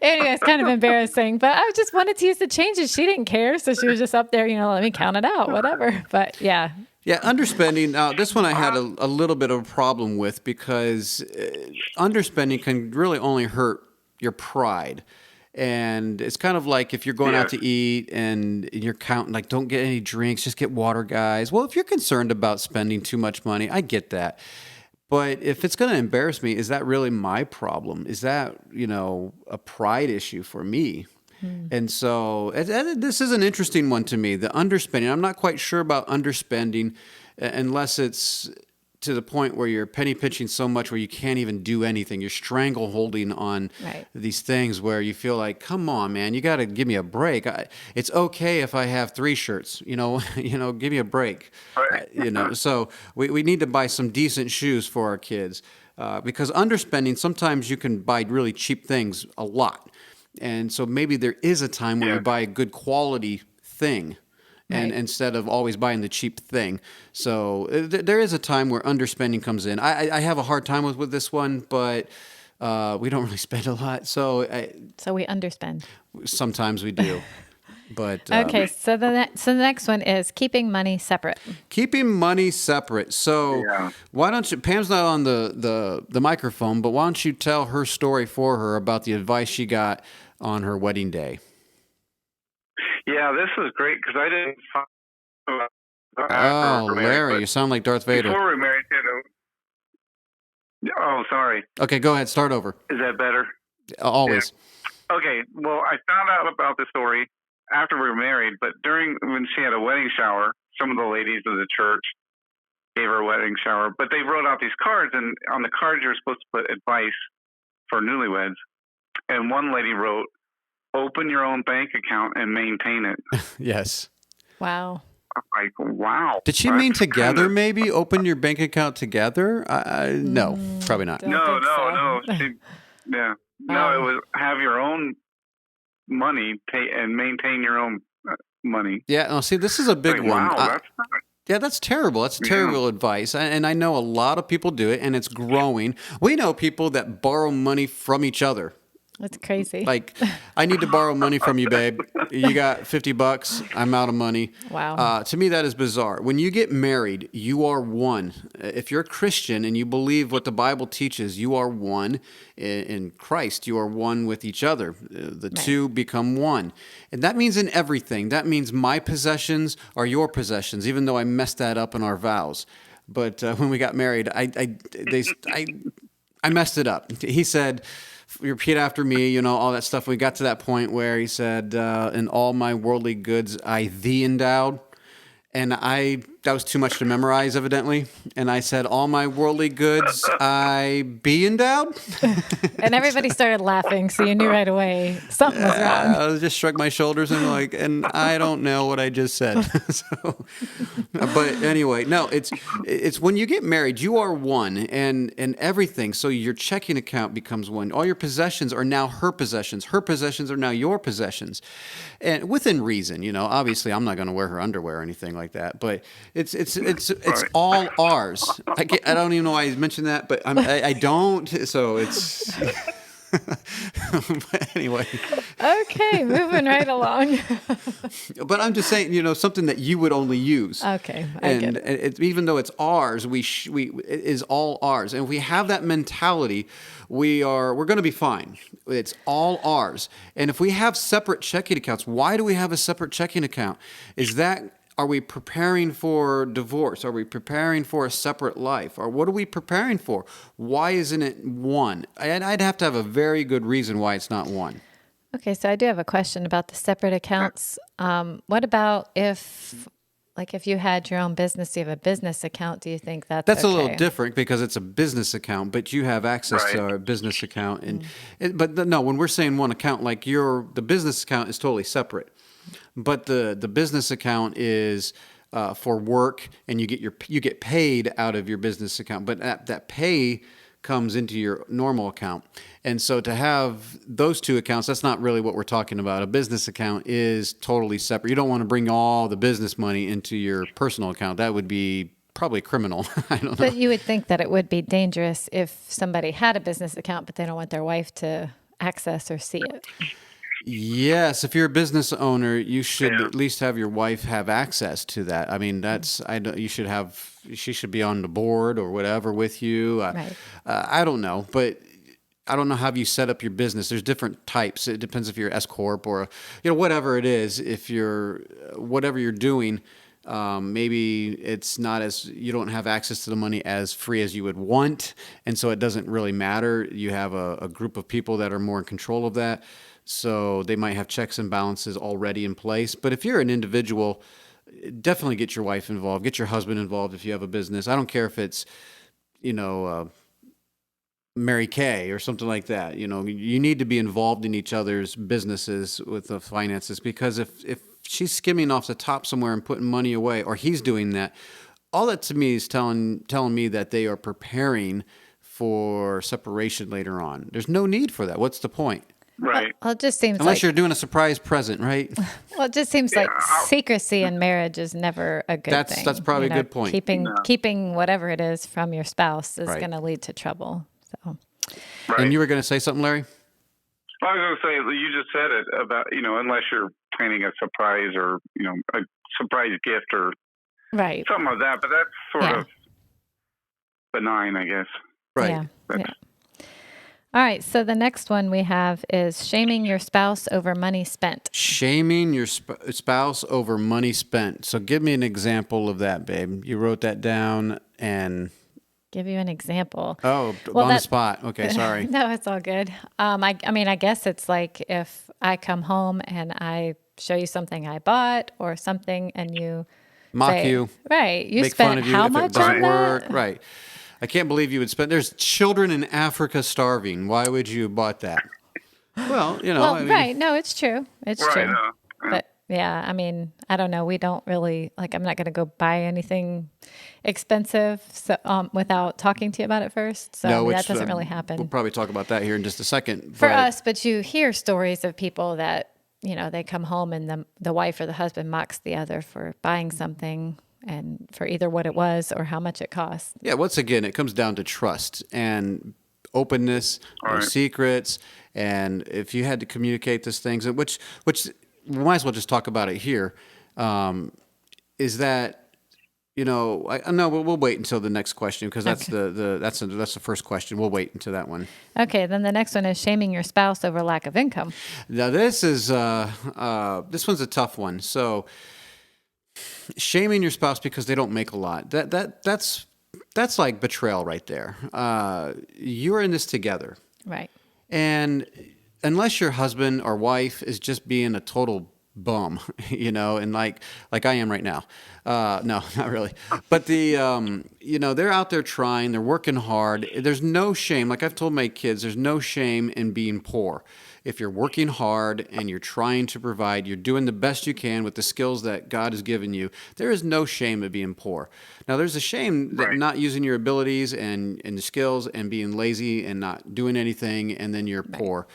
Anyway, it's kind of embarrassing, but I just wanted to use the changes. She didn't care, so she was just up there, let me count it out, whatever. But yeah. Yeah, underspending. This one I had a little bit of a problem with, because underspending can really only hurt your pride. And it's kind of like if you're going out to eat and you're counting, like, don't get any drinks, just get water, guys. Well, if you're concerned about spending too much money, I get that. But if it's going to embarrass me, is that really my problem? Is that, a pride issue for me? And so this is an interesting one to me, the underspending. I'm not quite sure about underspending unless it's to the point where you're penny pinching so much where you can't even do anything. You're strangleholding on these things where you feel like, come on, man, you got to give me a break. It's okay if I have 3 shirts, give me a break. So we need to buy some decent shoes for our kids because underspending, sometimes you can buy really cheap things a lot. And so maybe there is a time when you buy a good quality thing. And instead of always buying the cheap thing. So there is a time where underspending comes in. I have a hard time with this one, but we don't really spend a lot. So we underspend. Sometimes we do. But okay, so the next one is keeping money separate. Keeping money separate. So why don't you, Pam's not on the microphone, but why don't you tell her story for her about the advice she got on her wedding day? Yeah, this is great because I didn't find Oh, Larry, you sound like Darth Vader. Before we married, oh, sorry. Okay, go ahead. Start over. Is that better? Always. Yeah. Okay, well, I found out about the story after we were married, but when she had a wedding shower, some of the ladies of the church gave her a wedding shower, but they wrote out these cards, and on the cards you're supposed to put advice for newlyweds. And one lady wrote, open your own bank account and maintain it. Yes. Wow. I'm like, wow. Did she mean together, maybe? Open your bank account together? No, probably not. No. No, it was have your own money, pay and maintain your own money. Yeah. Oh, see, this is a big one. Wow, that's not. Yeah, that's terrible. That's terrible advice. And I know a lot of people do it, and it's growing. We know people that borrow money from each other. That's crazy. Like, I need to borrow money from you, babe. You got $50. I'm out of money. Wow. To me, that is bizarre. When you get married, you are one. If you're a Christian and you believe what the Bible teaches, you are one in Christ. You are one with each other. The two become one. And that means in everything. That means my possessions are your possessions, even though I messed that up in our vows. But when we got married, I messed it up. He said, repeat after me, all that stuff. We got to that point where he said, in all my worldly goods, I thee endowed. And that was too much to memorize, evidently. And I said, all my worldly goods, I be endowed. And everybody started laughing, so you knew right away something was wrong. I just shrugged my shoulders and and I don't know what I just said. But anyway, no, it's when you get married, you are one and everything. So your checking account becomes one. All your possessions are now her possessions. Her possessions are now your possessions. And within reason, obviously I'm not going to wear her underwear or anything like that, but it's all ours. I don't even know why I mentioned that, but I don't. So it's. But anyway. Okay, moving right along. But I'm just saying, something that you would only use. Okay, I get it. Even though it's ours, it is all ours, and if we have that mentality, we're going to be fine. It's all ours, and if we have separate checking accounts, why do we have a separate checking account? Are we preparing for divorce? Are we preparing for a separate life? Or what are we preparing for? Why isn't it one? And I'd have to have a very good reason why it's not one. Okay, so I do have a question about the separate accounts. What about if you had your own business, you have a business account, do you think that's okay? A little different because it's a business account, but you have access to our business account. But no, when we're saying one account, the business account is totally separate. But the business account is for work, and you get paid out of your business account. But that pay comes into your normal account, and so to have those two accounts, that's not really what we're talking about. A business account is totally separate. You don't want to bring all the business money into your personal account. That would be probably criminal. I don't know. But you would think that it would be dangerous if somebody had a business account, but they don't want their wife to access or see it. Yes, if you're a business owner, you should at least have your wife have access to that. I mean, she should be on the board or whatever with you. Right. I don't know, but I don't know how you set up your business. There's different types. It depends if you're S corp or whatever it is. If whatever you're doing, maybe it's not you don't have access to the money as free as you would want, and so it doesn't really matter. You have a group of people that are more in control of that. So they might have checks and balances already in place. But if you're an individual, definitely get your wife involved. Get your husband involved if you have a business. I don't care if it's, Mary Kay or something like that. You need to be involved in each other's businesses with the finances, because if she's skimming off the top somewhere and putting money away, or he's doing that, all that to me is telling me that they are preparing for separation later on. There's no need for that. What's the point? Right. Well, it just seems unless you're doing a surprise present, right? Well, it just seems like secrecy in marriage is never a good thing. That's probably a good point. Keeping whatever it is from your spouse is going to lead to trouble. So. Right. And you were going to say something, Larry? I was going to say, you just said it about, unless you're planning a surprise or, a surprise gift or something like that. But that's sort of benign, I guess. Right. Yeah. All right, so the next one we have is shaming your spouse over money spent. Shaming your spouse over money spent. So give me an example of that, babe. You wrote that down and... Give you an example. Oh, on the spot. Okay, sorry. No, it's all good. I guess it's like if I come home and I show you something I bought or something and you... Mock you. Right. You make spent fun of you how if much it doesn't on work. that? Right. I can't believe you would spend. There's children in Africa starving. Why would you have bought that? Well, right. No, it's true. It's true. But Yeah. I mean, I don't know. We don't really I'm not going to go buy anything expensive without talking to you about it first. So No, that doesn't really happen. We'll probably talk about that here in just a second. For us, but you hear stories of people that, they come home and the wife or the husband mocks the other for buying something and for either what it was or how much it cost. Yeah. Once again, it comes down to trust and openness, no secrets. And if you had to communicate these things, which we might as well just talk about it here, is that, we'll wait until the next question because that's that's the first question. We'll wait until that one. Okay, then the next one is shaming your spouse over lack of income. Now this one's a tough one. So shaming your spouse because they don't make a lot. That's like betrayal right there. You're in this together. Right. And unless your husband or wife is just being a total bum, and like I am right now. No, not really. But they're out there trying, they're working hard. There's no shame. Like I've told my kids, there's no shame in being poor. If you're working hard and you're trying to provide, you're doing the best you can with the skills that God has given you, there is no shame in being poor. Now, there's a shame that not using your abilities and the skills and being lazy and not doing anything, and then you're poor.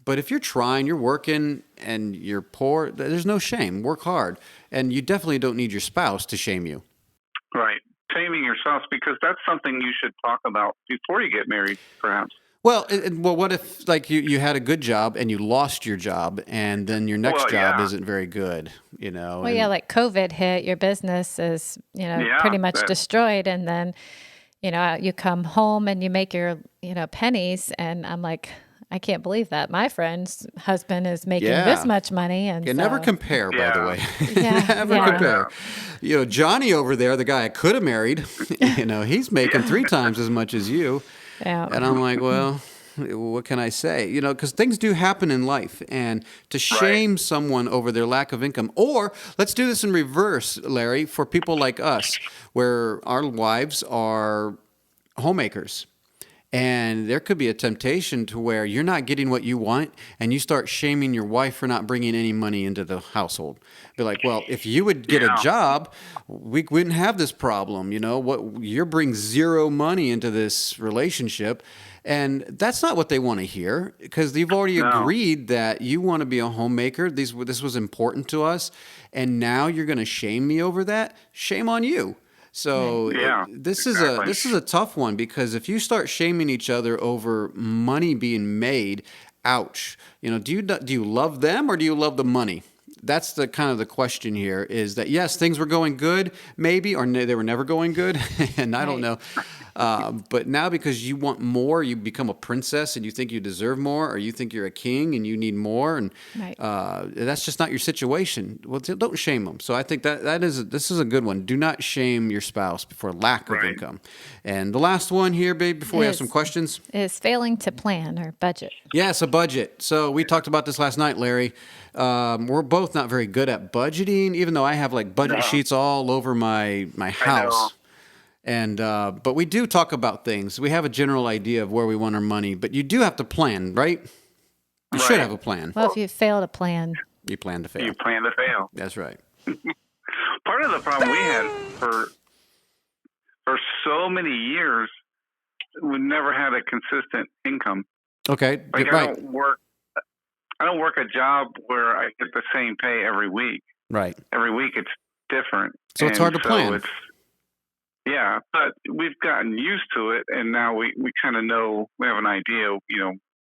But if you're trying, you're working, and you're poor, there's no shame. Work hard. And you definitely don't need your spouse to shame you. Right. Shaming your spouse, because that's something you should talk about before you get married, perhaps. Well, what if you had a good job and you lost your job, and then your next job isn't very good, Well, like COVID hit, your business is, pretty much destroyed, and then, you come home and you make your, pennies, and I'm like, I can't believe that my friend's husband is making this much money, and never compare, by the way. Yeah, never compare. Johnny over there, the guy I could have married, he's making 3 times as much as you. Yeah. And I'm like, well, what can I say? Because things do happen in life, and to shame someone over their lack of income, or let's do this in reverse, Larry, for people like us, where our wives are homemakers. And there could be a temptation to where you're not getting what you want, and you start shaming your wife for not bringing any money into the household. Be like, well, if you would get a job, we wouldn't have this problem. You bring zero money into this relationship. And that's not what they want to hear, because you've already agreed that you want to be a homemaker. This was important to us. And now you're going to shame me over that? Shame on you. So this is a tough one, because if you start shaming each other over money being made, ouch. Do you love them, or do you love the money? That's the kind of the question here, is that yes, things were going good, maybe, or they were never going good, and I don't know. But now, because you want more, you become a princess and you think you deserve more, or you think you're a king and you need more, and that's just not your situation. Well, don't shame them. So I think this is a good one. Do not shame your spouse for lack of income. And the last one here, babe, before we have some questions, is failing to plan or budget. Yes, a budget. So we talked about this last night, Larry. We're both not very good at budgeting, even though I have budget sheets all over my house. And but we do talk about things. We have a general idea of where we want our money, but you do have to plan, right? You should have a plan. Well, if you fail to plan, you plan to fail. You plan to fail. That's right. Part of the problem we had for so many years, we never had a consistent income. Okay, I don't work a job where I get the same pay every week. Right. Every week it's different. So it's hard to plan. Yeah, but we've gotten used to it, and now we kind of know, we have an idea,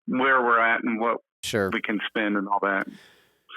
where we're at and what we can spend and all that.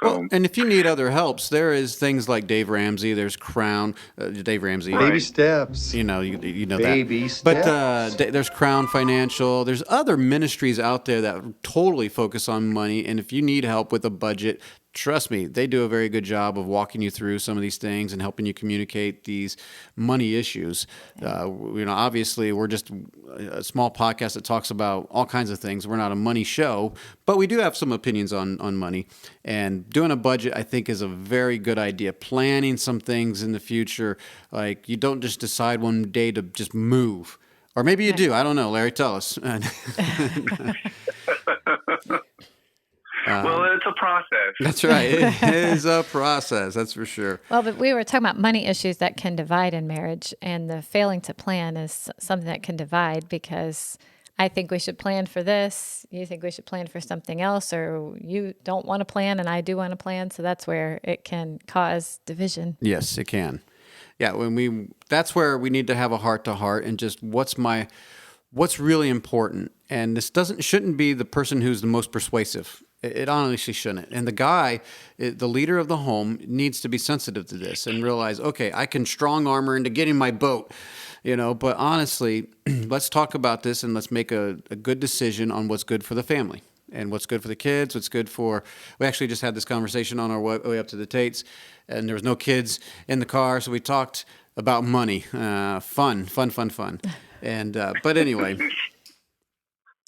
So, well, and if you need other helps, there is things like Dave Ramsey. There's Crown, Dave Ramsey. Baby steps. You know baby that. Baby steps. But there's Crown Financial. There's other ministries out there that totally focus on money. And if you need help with a budget, trust me, they do a very good job of walking you through some of these things and helping you communicate these money issues. Obviously, we're just a small podcast that talks about all kinds of things. We're not a money show, but we do have some opinions on money. And doing a budget, I think, is a very good idea. Planning some things in the future, like you don't just decide one day to just move. Or maybe you do. I don't know. Larry, tell us. Well, it's a process. That's right. It is a process. That's for sure. Well, but we were talking about money issues that can divide in marriage, and the failing to plan is something that can divide, because I think we should plan for this. You think we should plan for something else, or you don't want to plan and I do want to plan. So that's where it can cause division. Yes, it can. Yeah, that's where we need to have a heart-to-heart and just what's really important. And this shouldn't be the person who's the most persuasive. It honestly shouldn't. And the guy, the leader of the home, needs to be sensitive to this and realize, okay, I can strong arm her into getting my boat, but honestly, let's talk about this and let's make a good decision on what's good for the family and what's good for the kids, we actually just had this conversation on our way up to the Tates, and there was no kids in the car, so we talked about money. Fun. And, but anyway.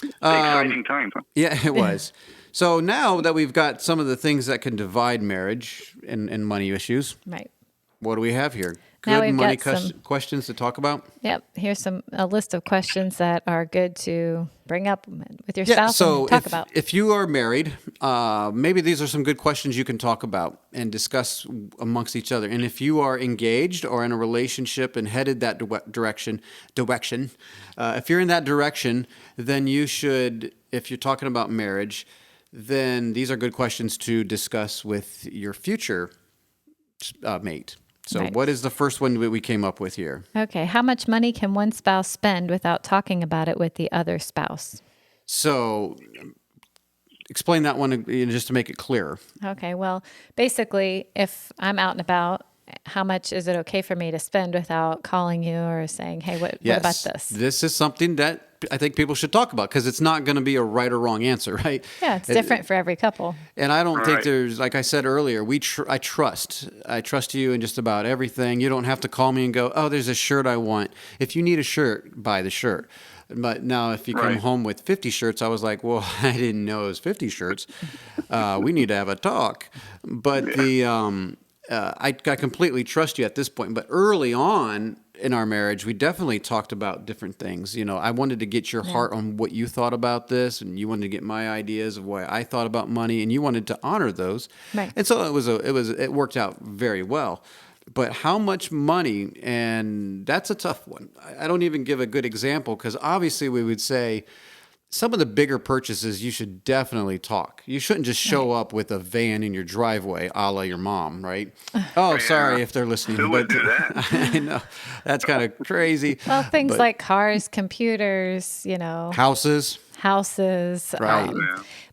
Exciting times. Huh? Yeah, it was. So now that we've got some of the things that can divide marriage and money issues, right? What do we have here? Now Good we've money got some questions to talk about? Yep. Here's a list of questions that are good to bring up with your spouse and talk about. If you are married, maybe these are some good questions you can talk about and discuss amongst each other. And if you are engaged or in a relationship and headed that direction, if you're in that direction, then you should, if you're talking about marriage, then these are good questions to discuss with your future mate. So right. What is the first one that we came up with here? Okay. How much money can one spouse spend without talking about it with the other spouse? So explain that one just to make it clearer. Okay. Well, basically, if I'm out and about, how much is it okay for me to spend without calling you or saying, hey, what about this? This is something that I think people should talk about, because it's not going to be a right or wrong answer, right? Yeah, it's different for every couple. And I don't think there's, like I said earlier, I trust you in just about everything. You don't have to call me and go, oh, there's a shirt I want. If you need a shirt, buy the shirt. But now if you come home with 50 shirts, I was like, well, I didn't know it was 50 shirts. We need to have a talk. But I completely trust you at this point. But early on in our marriage, we definitely talked about different things. I wanted to get your heart on what you thought about this, and you wanted to get my ideas of why I thought about money, and you wanted to honor those. Right. And so it worked out very well. But how much money, and that's a tough one. I don't even give a good example, because obviously we would say some of the bigger purchases, you should definitely talk. You shouldn't just show up with a van in your driveway, a la your mom, right? Oh, sorry if they're listening. Who would do that? I know. That's kind of crazy. Well, things like cars, computers, Houses. Right.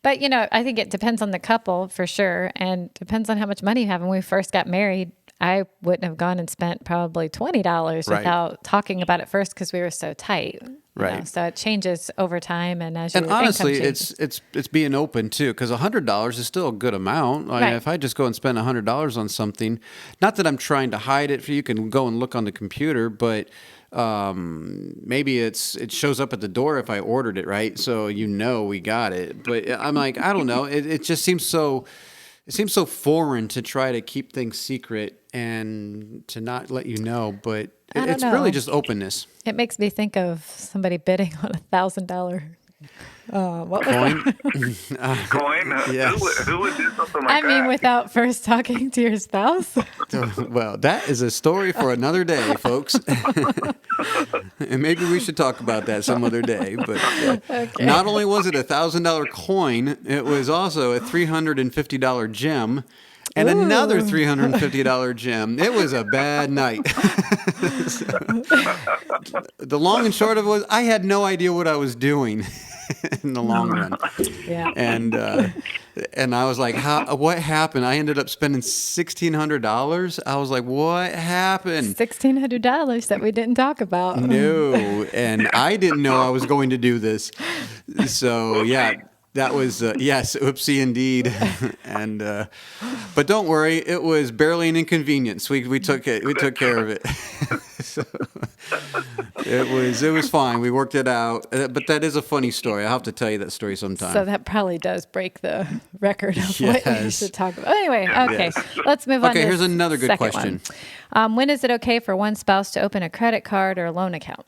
But, I think it depends on the couple for sure, and depends on how much money you have. When we first got married, I wouldn't have gone and spent probably $20 without talking about it first, because we were so tight. Right. So it changes over time, and as your honestly, income changes. it's being open too, because $100 is still a good amount. I mean, if I just go and spend $100 on something, not that I'm trying to hide it, you can go and look on the computer, but maybe it shows up at the door if I ordered it, right? So we got it. But I'm like, I don't know. It just seems so. It seems so foreign to try to keep things secret and to not let you know, but it's really just openness. It makes me think of somebody bidding on $1,000 what coin. Coin? Yes. Who would do something like that? I mean, without first talking to your spouse? Well, that is a story for another day, folks. And maybe we should talk about that some other day. But Not only was it a $1,000 coin, it was also a $350 gem. And another $350 gem. It was a bad night. The long and short of it was, I had no idea what I was doing in the long run. Yeah. And I was like, what happened? I ended up spending $1,600. I was like, what happened? $1,600 that we didn't talk about. No. And I didn't know I was going to do this. So, yeah. That was, yes, oopsie indeed. And, but don't worry, it was barely an inconvenience. We took care of it. So, it was fine. We worked it out. But that is a funny story. I'll have to tell you that story sometime. So that probably does break the record of what we should talk about. Anyway, okay, let's move on. Okay, to here's another good question. When is it okay for one spouse to open a credit card or a loan account?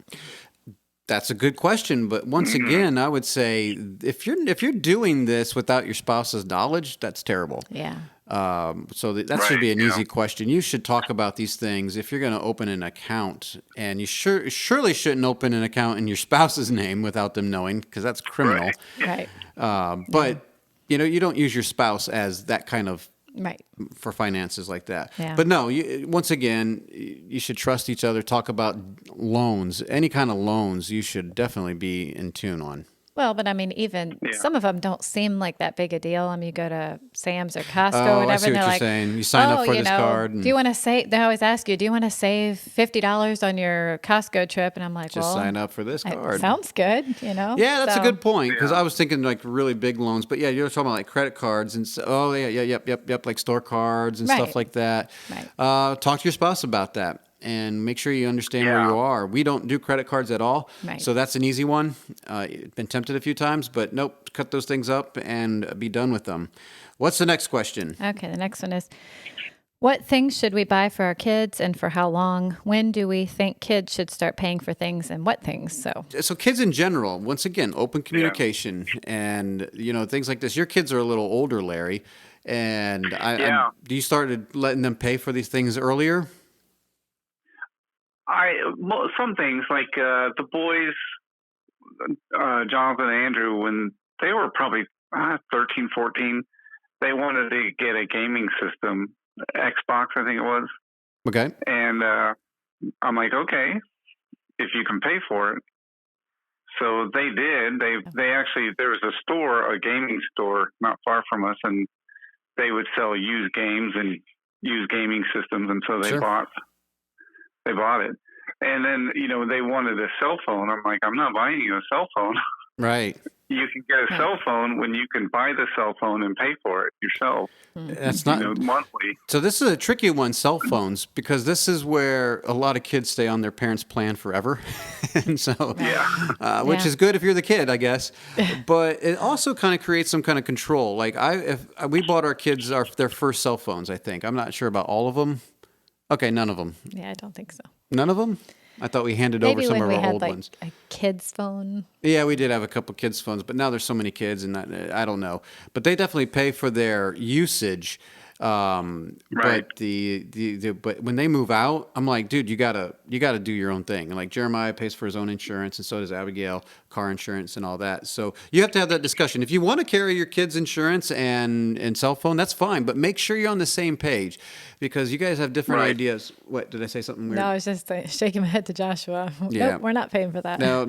That's a good question, but once again, I would say if you're doing this without your spouse's knowledge, that's terrible. Yeah. So that should be an easy question. You should talk about these things if you're going to open an account, and you surely shouldn't open an account in your spouse's name without them knowing, because that's criminal. Right. But you don't use your spouse as that kind of for finances like that. Yeah. But no, once again, you should trust each other. Talk about loans, any kind of loans. You should definitely be in tune on. Well, but I mean, even some of them don't seem like that big a deal. I mean, you go to Sam's or Costco or whatever, I see and what they're you're saying. You sign up for this card. Do you want to save? They always ask you, do you want to save $50 on your Costco trip? And I'm like, just sign up for this card. Sounds good, Yeah, that's a good point, because I was thinking like really big loans, but yeah, you're talking about like credit cards and yep, like store cards and stuff like that. Right. Talk to your spouse about that. And make sure you understand where you are. We don't do credit cards at all, so that's an easy one. Been tempted a few times, but nope, cut those things up and be done with them. What's the next question? Okay, the next one is, what things should we buy for our kids and for how long? When do we think kids should start paying for things and what things? So kids in general, once again, open communication and, things like this. Your kids are a little older, Larry, and do you started letting them pay for these things earlier? Some things like the boys, Jonathan and Andrew, when they were probably 13, 14, they wanted to get a gaming system, Xbox, I think it was. Okay. And I'm like, okay, if you can pay for it. So they did. They actually, there was a gaming store not far from us, and they would sell used games and used gaming systems, and so they bought it. And then, they wanted a cell phone. I'm like, I'm not buying you a cell phone. Right. You can get a cell phone when you can buy the cell phone and pay for it yourself. That's not monthly. So this is a tricky one, cell phones, because this is where a lot of kids stay on their parents' plan forever. And so, which is good if you're the kid, I guess. But it also kind of creates some kind of control. Like we bought our kids their first cell phones, I think. I'm not sure about all of them. Okay, none of them. Yeah, I don't think so. None of them? I thought we handed over some of our old ones. Maybe when we had a kid's phone. Yeah, we did have a couple kids' phones, but now there's so many kids, and I don't know. But they definitely pay for their usage. Right. But when they move out, I'm like, dude, you gotta do your own thing. And like Jeremiah pays for his own insurance, and so does Abigail, car insurance and all that. So you have to have that discussion. If you want to carry your kids' insurance and cell phone, that's fine. But make sure you're on the same page, because you guys have different ideas. What, did I say something weird? No, I was just shaking my head to Joshua. Yeah. Nope, we're not paying for that. No.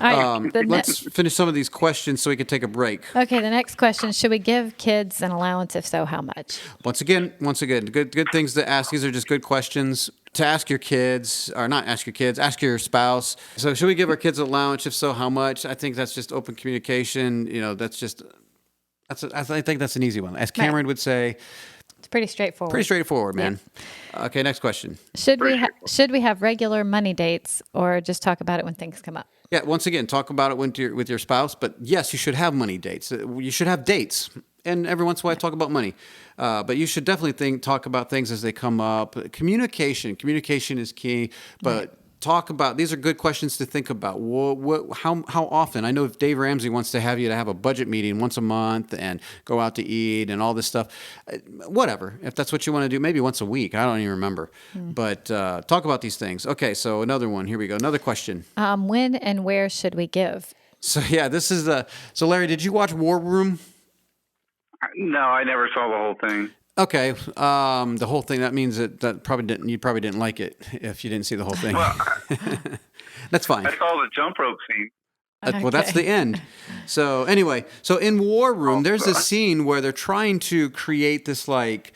All right, let's finish some of these questions so we can take a break. Okay, the next question: should we give kids an allowance? If so, how much? Once again, good things to ask. These are just good questions to ask your kids, or not ask your kids, ask your spouse. So should we give our kids an allowance? If so, how much? I think that's just open communication. I think that's an easy one. As Cameron would say, it's pretty straightforward. Pretty straightforward, man. Yeah. Okay, next question. Should we have regular money dates, or just talk about it when things come up? Yeah, once again, talk about it with your spouse. But yes, you should have money dates. You should have dates. And every once in a while, talk about money. But you should definitely talk about things as they come up. Communication is key. But talk about, these are good questions to think about. How often? I know if Dave Ramsey wants to have you to have a budget meeting once a month and go out to eat and all this stuff. Whatever. If that's what you want to do, maybe once a week. I don't even remember. But talk about these things. Okay, so another one. Here we go. Another question. When and where should we give? So yeah, this is so Larry, did you watch War Room? No, I never saw the whole thing. Okay, the whole thing. That means that you probably didn't like it if you didn't see the whole thing. Well, that's fine. I saw the jump rope scene. Well, that's the end. So anyway, in War Room, there's a scene where they're trying to create this like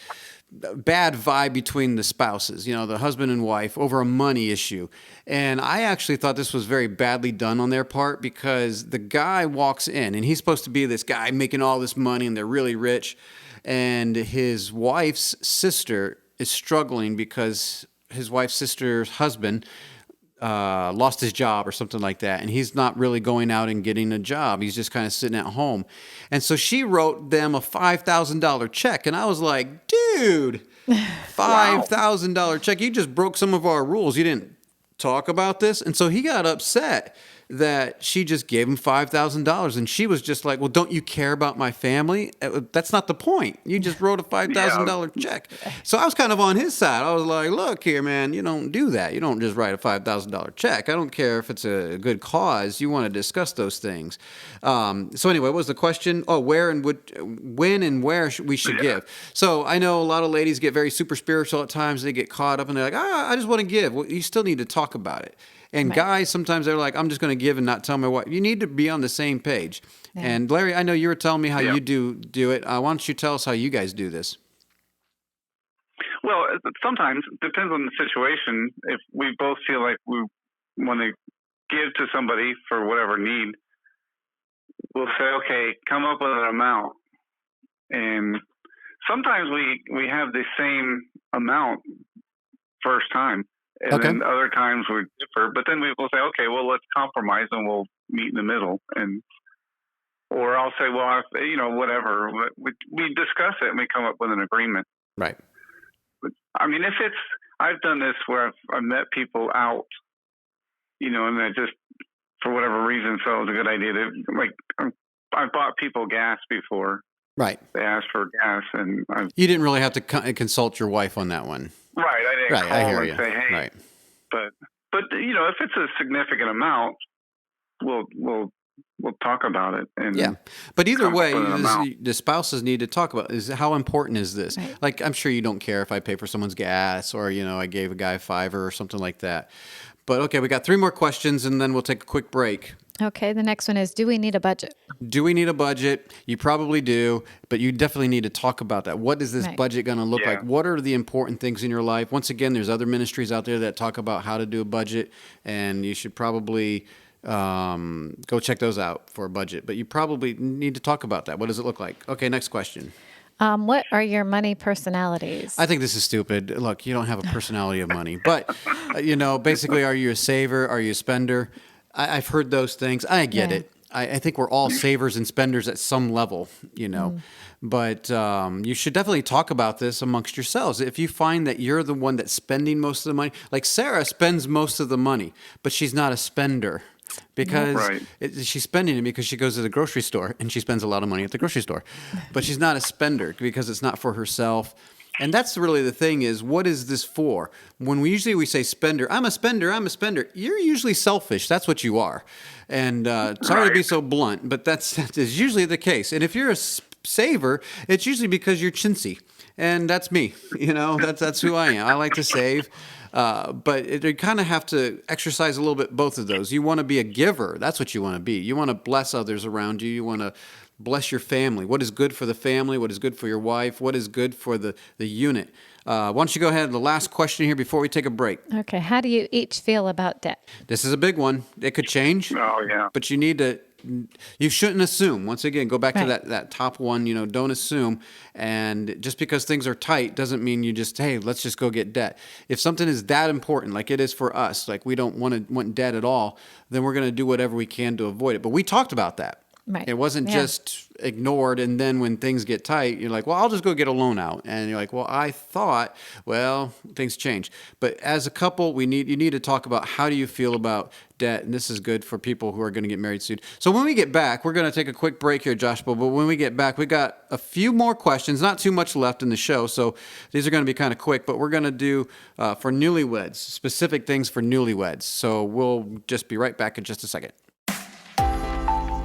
bad vibe between the spouses, the husband and wife, over a money issue. And I actually thought this was very badly done on their part, because the guy walks in and he's supposed to be this guy making all this money and they're really rich. And his wife's sister is struggling because his wife's sister's husband lost his job or something like that. And he's not really going out and getting a job. He's just kind of sitting at home. And so she wrote them a $5,000 check. And I was like, dude, $5,000 check. You just broke some of our rules. You didn't talk about this. And so he got upset. that she just gave him $5,000. And she was just like, well, don't you care about my family? That's not the point. You just wrote a $5,000 check. So I was kind of on his side. I was like, look here, man, you don't do that. You don't just write a $5,000 check. I don't care if it's a good cause. You want to discuss those things. So anyway, what was the question? Oh, where and when and where we should give. So I know a lot of ladies get very super spiritual at times. They get caught up and they're like, I just want to give. Well, you still need to talk about it. And guys, sometimes they're like, I'm just going to give and not tell my wife. You need to be on the same page. Yeah. And Larry, I know you were telling me how you do it. Why don't you tell us how you guys do this? Well, sometimes it depends on the situation. If we both feel like we want to give to somebody for whatever need, we'll say, okay, come up with an amount. And sometimes we have the same amount first time. And then other times we differ, but then we will say, okay, well, let's compromise and we'll meet in the middle. Or I'll say, well, whatever. We discuss it and we come up with an agreement. Right. But, I mean, I've done this where I've met people out, and I just, for whatever reason, felt it was a good idea to, I bought people gas before. Right. They asked for gas, and you didn't really have to consult your wife on that one. Right, I didn't call and say, hey. Right. But if it's a significant amount, we'll talk about it. And but either way, the spouses need to talk about is how important is this? Right. Like, I'm sure you don't care if I pay for someone's gas or I gave a guy a $5 or something like that. But okay, we got 3 more questions and then we'll take a quick break. Okay, the next one is, do we need a budget? Do we need a budget? You probably do, but you definitely need to talk about that. What is this budget going to look like? What are the important things in your life? Once again, there's other ministries out there that talk about how to do a budget, and you should probably go check those out for a budget. But you probably need to talk about that. What does it look like? Okay, next question. What are your money personalities? I think this is stupid. Look, you don't have a personality of money. But, basically, are you a saver? Are you a spender? I've heard those things. I get it. I think we're all savers and spenders at some level, But you should definitely talk about this amongst yourselves. If you find that you're the one that's spending most of the money, like Sarah spends most of the money, but she's not a spender. Because she's spending it because she goes to the grocery store and she spends a lot of money at the grocery store. But she's not a spender because it's not for herself. And that's really the thing is, what is this for? When we say spender, I'm a spender. You're usually selfish. That's what you are. And sorry to be so blunt, but that is usually the case. And if you're a saver, it's usually because you're chintzy. And that's me. That's who I am. I like to save. But you kind of have to exercise a little bit both of those. You want to be a giver. That's what you want to be. You want to bless others around you. You want to bless your family. What is good for the family? What is good for your wife? What is good for the unit? Why don't you go ahead? The last question here before we take a break. Okay. How do you each feel about debt? This is a big one. It could change. Oh, yeah. But you shouldn't assume. Once again, go back to that top one, don't assume. And just because things are tight doesn't mean you just, hey, let's just go get debt. If something is that important, like it is for us, like we don't want debt at all, then we're going to do whatever we can to avoid it. But we talked about that. Right. It wasn't just ignored, and then when things get tight, you're like, well, I'll just go get a loan out. And you're like, well, I thought, things change. But as a couple, you need to talk about how do you feel about debt, and this is good for people who are going to get married soon. So when we get back, we're going to take a quick break here, Joshua, but when we get back, we got a few more questions, not too much left in the show, so these are going to be kind of quick, but we're going to do for newlyweds, specific things for newlyweds. So we'll just be right back in just a second.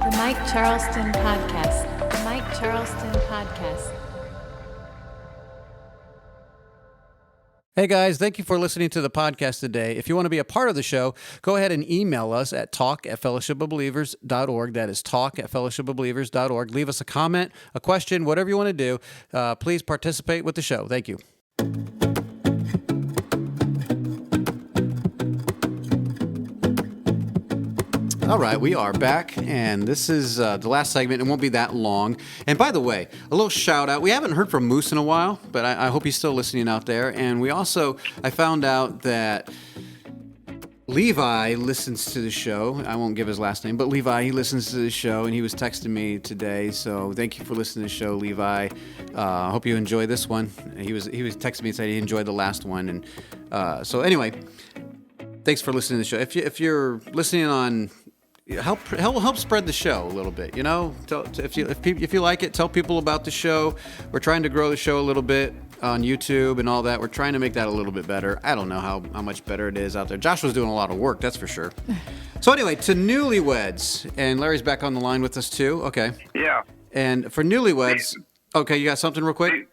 The Mike Charleston Podcast. The Mike Charleston Podcast. Hey guys, thank you for listening to the podcast today. If you want to be a part of the show, go ahead and email us at talk@fellowshipofbelievers.org. That is talk@fellowshipofbelievers.org. Leave us a comment, a question, whatever you want to do. Please participate with the show. Thank you. All right, we are back, and this is the last segment. It won't be that long. And by the way, a little shout out. We haven't heard from Moose in a while, but I hope he's still listening out there. And I found out that Levi listens to the show. I won't give his last name, but Levi, he listens to the show, and he was texting me today. So thank you for listening to the show, Levi. I hope you enjoy this one. He was texting me and said he enjoyed the last one. And so anyway, thanks for listening to the show. If you're listening on help spread the show a little bit. If you like it, tell people about the show. We're trying to grow the show a little bit on YouTube and all that. We're trying to make that a little bit better. I don't know how much better it is out there. Joshua's doing a lot of work, that's for sure. So anyway, to newlyweds, and Larry's back on the line with us too. Okay. Yeah. And for newlyweds, okay, you got something real quick?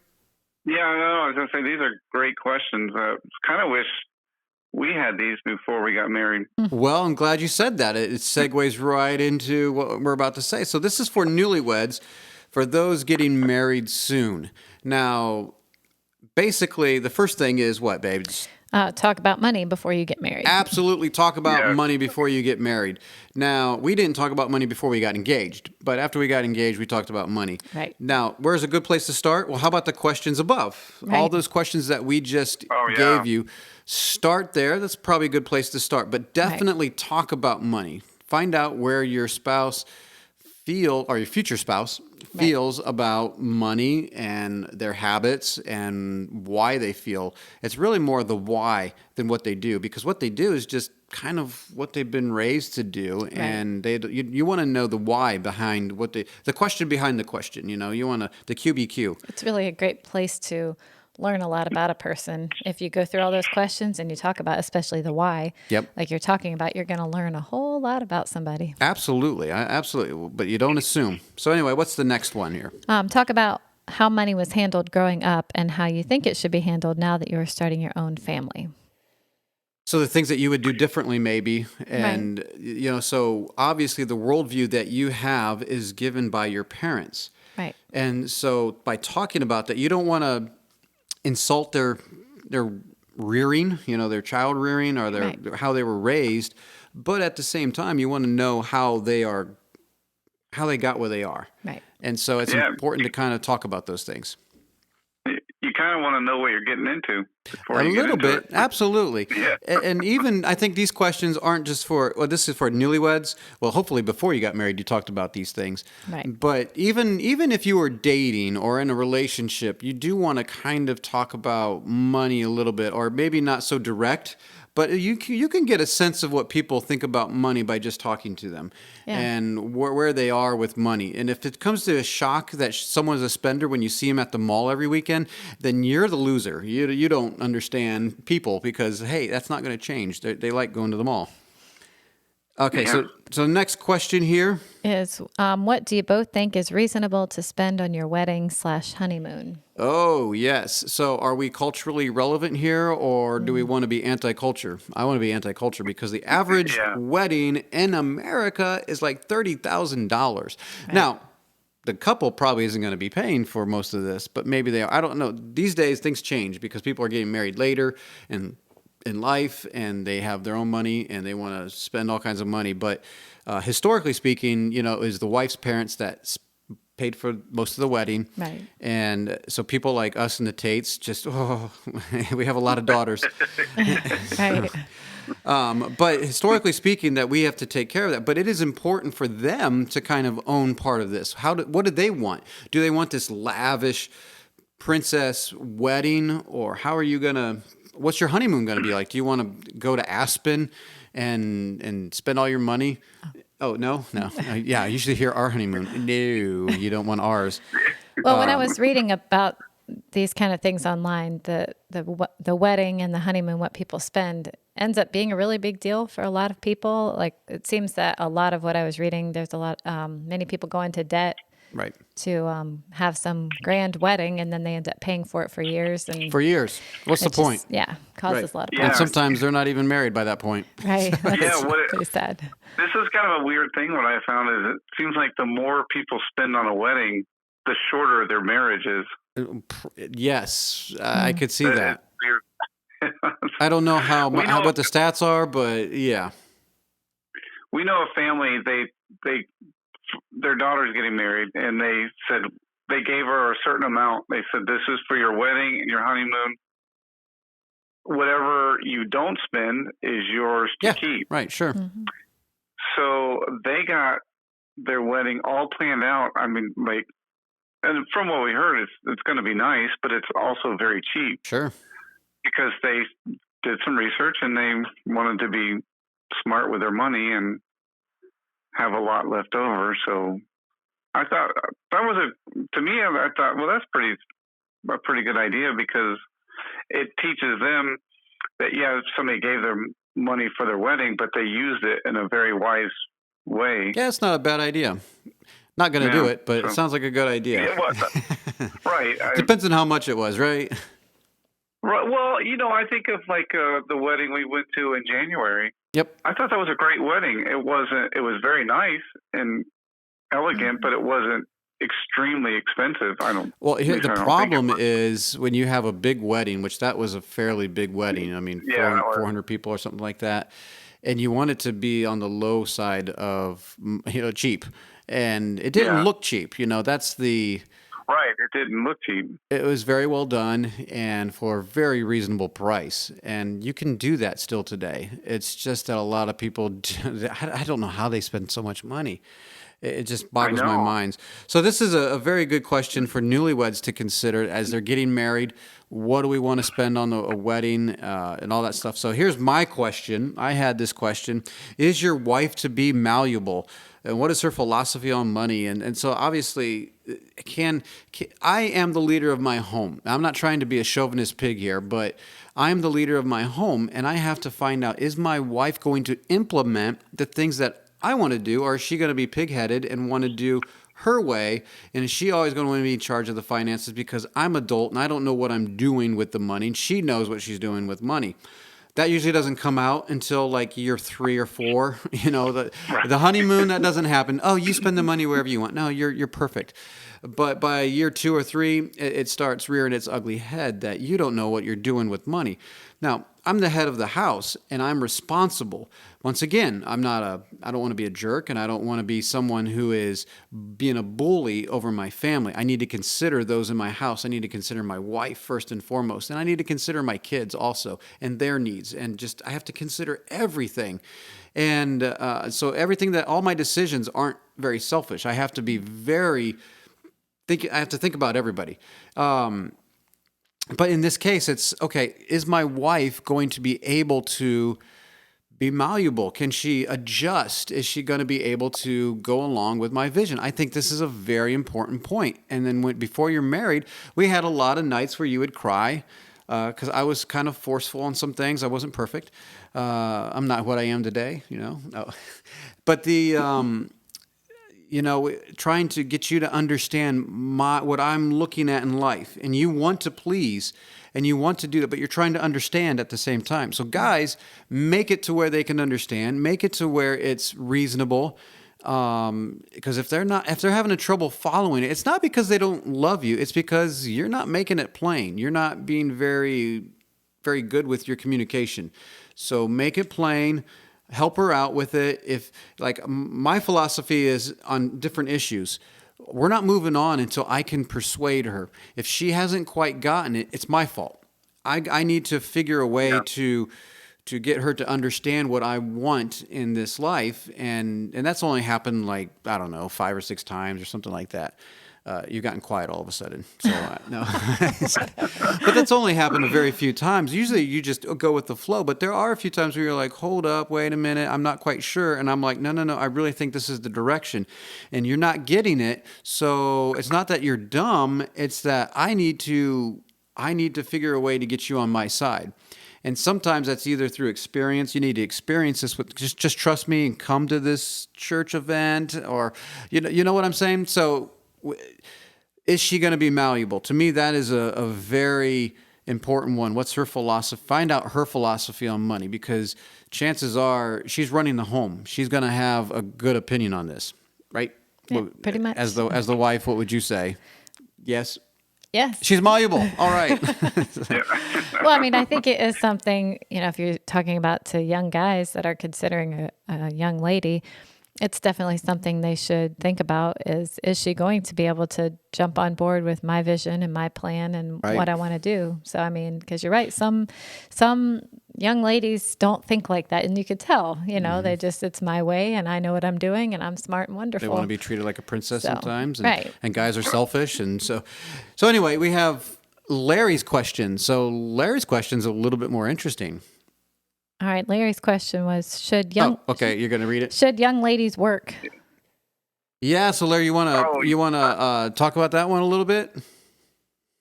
Yeah, no, I was going to say these are great questions. Kind of wish we had these before we got married. Well, I'm glad you said that. It segues right into what we're about to say. So this is for newlyweds, for those getting married soon. Now, basically, the first thing is what, babe? Talk about money before you get married. Absolutely talk about money before you get married. Now, we didn't talk about money before we got engaged, but after we got engaged, we talked about money. Right. Now, where's a good place to start? Well, how about the questions above? Right. All those questions that we just gave you, start there. That's probably a good place to start, but definitely talk about money. Find out where your spouse or your future spouse feels about money and their habits and why they feel. It's really more the why than what they do, because what they do is just kind of what they've been raised to do, and you want to know the why behind the question behind the question. You want the QBQ. It's really a great place to learn a lot about a person. If you go through all those questions and you talk about, especially the why, like you're talking about, you're going to learn a whole lot about somebody. Absolutely. Absolutely. But you don't assume. So anyway, what's the next one here? Talk about how money was handled growing up and how you think it should be handled now that you're starting your own family. So the things that you would do differently maybe. And, so obviously the worldview that you have is given by your parents. Right. And so by talking about that, you don't want to insult their rearing, their child rearing or their how they were raised, but at the same time, you want to know how they got where they are. Right. And so it's important to kind of talk about those things. You kind of want to know what you're getting into. A little bit, absolutely. Yeah. And even, I think these questions aren't just this is for newlyweds. Well, hopefully before you got married, you talked about these things. Right. But even if you were dating or in a relationship, you do want to kind of talk about money a little bit, or maybe not so direct, but you can get a sense of what people think about money by just talking to them and where they are with money. And if it comes to a shock that someone's a spender when you see them at the mall every weekend, then you're the loser. You don't understand people because, hey, that's not going to change. They like going to the mall. Okay, so the next question here is, what do you both think is reasonable to spend on your wedding/honeymoon? Oh, yes. So are we culturally relevant here, or do we want to be anti-culture? I want to be anti-culture because the average wedding in America is like $30,000. Right. Now, the couple probably isn't going to be paying for most of this, but maybe they are. I don't know. These days, things change because people are getting married later and in life, and they have their own money, and they want to spend all kinds of money. But historically speaking, it was the wife's parents that paid for most of the wedding. Right. And so people like us in the Tates we have a lot of daughters. Right. But historically speaking, that we have to take care of that. But it is important for them to kind of own part of this. What do they want? Do they want this lavish princess wedding, or how are you going to... What's your honeymoon going to be like? Do you want to go to Aspen and spend all your money? Oh, no. Yeah, I usually hear our honeymoon. No, you don't want ours. Well, when I was reading about these kind of things online, the wedding and the honeymoon, what people spend, ends up being a really big deal for a lot of people. Like, it seems that a lot of what I was reading, there's a lot, many people go into debt. Right. To have some grand wedding, and then they end up paying for it for years. And for years. What's the point? Causes a lot of problems. And sometimes they're not even married by that point. Right. That's pretty sad. This is kind of a weird thing. What I found is it seems like the more people spend on a wedding, the shorter their marriage is. Yes, I could see that. I don't know what the stats are, but yeah. We know a family, their daughter's getting married, and they said they gave her a certain amount. They said, this is for your wedding and your honeymoon. Whatever you don't spend is yours to keep. Right, sure. Mm-hmm. So they got their wedding all planned out. I mean, and from what we heard, it's going to be nice, but it's also very cheap. Sure. Because they did some research and they wanted to be smart with their money, and have a lot left over. So I thought that was to me, I thought, well, that's a pretty good idea, because it teaches them that, yeah, somebody gave them money for their wedding, but they used it in a very wise way. Yeah, it's not a bad idea. Not going to do it, but it sounds like a good idea. It was. Right. Depends on how much it was, right? Right. Well, I think of like the wedding we went to in January. Yep. I thought that was a great wedding. It was very nice and elegant, but it wasn't extremely expensive. Well, the problem is when you have a big wedding, which that was a fairly big wedding. I mean, 400 people or something like that. And you want it to be on the low side of, cheap. And it didn't look cheap. That's the... Right. It didn't look cheap. It was very well done and for a very reasonable price. And you can do that still today. It's just that a lot of people, I don't know how they spend so much money. It just boggles my mind. So this is a very good question for newlyweds to consider as they're getting married. What do we want to spend on a wedding and all that stuff? So here's my question. I had this question. Is your wife to be malleable? And what is her philosophy on money? And so obviously, I am the leader of my home. I'm not trying to be a chauvinist pig here, but I'm the leader of my home, and I have to find out, is my wife going to implement the things that I want to do, or is she going to be pig-headed and want to do her way? And is she always going to want to be in charge of the finances because I'm adult and I don't know what I'm doing with the money, and she knows what she's doing with money? That usually doesn't come out until like year 3 or 4. The honeymoon, that doesn't happen. Oh, you spend the money wherever you want. No, you're perfect. But by year 2 or 3, it starts rearing its ugly head that you don't know what you're doing with money. Now, I'm the head of the house and I'm responsible. Once again, I don't want to be a jerk, and I don't want to be someone who is being a bully over my family. I need to consider those in my house. I need to consider my wife first and foremost, and I need to consider my kids also and their needs, and I have to consider everything. And so all my decisions aren't very selfish. I have to be I have to think about everybody. But in this case, it's, okay, is my wife going to be able to be malleable? Can she adjust? Is she going to be able to go along with my vision? I think this is a very important point. And then before you're married, we had a lot of nights where you would cry because I was kind of forceful on some things. I wasn't perfect. I'm not what I am today, No. But trying to get you to understand what I'm looking at in life. And you want to please, and you want to do that, but you're trying to understand at the same time. So guys, make it to where they can understand. Make it to where it's reasonable. Because if they're having a trouble following it, it's not because they don't love you. It's because you're not making it plain. You're not being very, very good with your communication. So make it plain. Help her out with it. If, like, my philosophy is on different issues, we're not moving on until I can persuade her. If she hasn't quite gotten it, it's my fault. I need to figure a way to get her to understand what I want in this life, and that's only happened like, I don't know, 5 or 6 times or something like that. You've gotten quiet all of a sudden. So no, but that's only happened a very few times. Usually you just go with the flow, but there are a few times where you're like, hold up, wait a minute, I'm not quite sure. And I'm like, no, I really think this is the direction, and you're not getting it. So it's not that you're dumb. It's that I need to figure a way to get you on my side. And sometimes that's either through experience. You need to experience this with just trust me and come to this church event, or you know what I'm saying? So is she going to be malleable? To me, that is a very important one. What's her philosophy? Find out her philosophy on money, because chances are she's running the home. She's going to have a good opinion on this, right? Yeah, pretty much. As the wife, what would you say? Yes. Yes. She's malleable. All right. Well, I mean, I think it is something, if you're talking about to young guys that are considering a young lady, it's definitely something they should think about is she going to be able to jump on board with my vision and my plan and what I want to do? So, I mean, because you're right. Some young ladies don't think like that. And you could tell, they just, it's my way and I know what I'm doing and I'm smart and wonderful. They want to be treated like a princess sometimes. And guys are selfish. And so anyway, we have Larry's question. So Larry's question is a little bit more interesting. All right. Larry's question was, should you're going to read it? Should young ladies work? Yeah. So Larry, you want to talk about that one a little bit?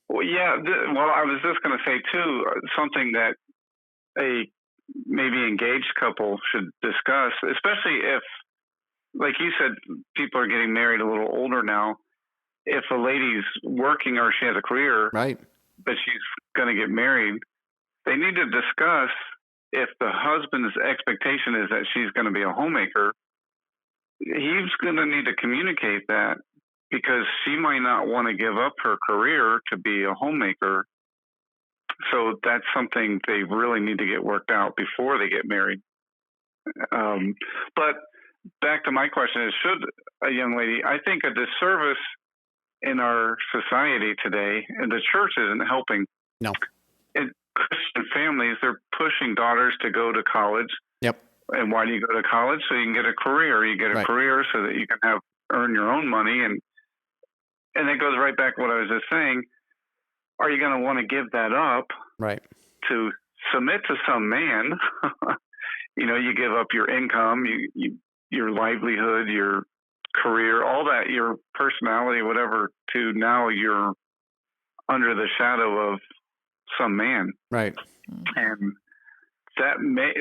Well, yeah. Well, I was just going to say too, something that a maybe engaged couple should discuss, especially if, like you said, people are getting married a little older now. If a lady's working or she has a career, right, but she's going to get married, they need to discuss if the husband's expectation is that she's going to be a homemaker. He's going to need to communicate that, because she might not want to give up her career to be a homemaker. So that's something they really need to get worked out before they get married. But back to my question is, should a young lady, I think a disservice in our society today, and the church isn't helping. No. In Christian families, they're pushing daughters to go to college. Yep. And why do you go to college? So you can get a career. You get a career so that you can earn your own money. And it goes right back to what I was just saying. Are you going to want to give that up? Right. To submit to some man? You give up your income, your livelihood, your career, all that, your personality, whatever, to now you're under the shadow of some man. Right. And that may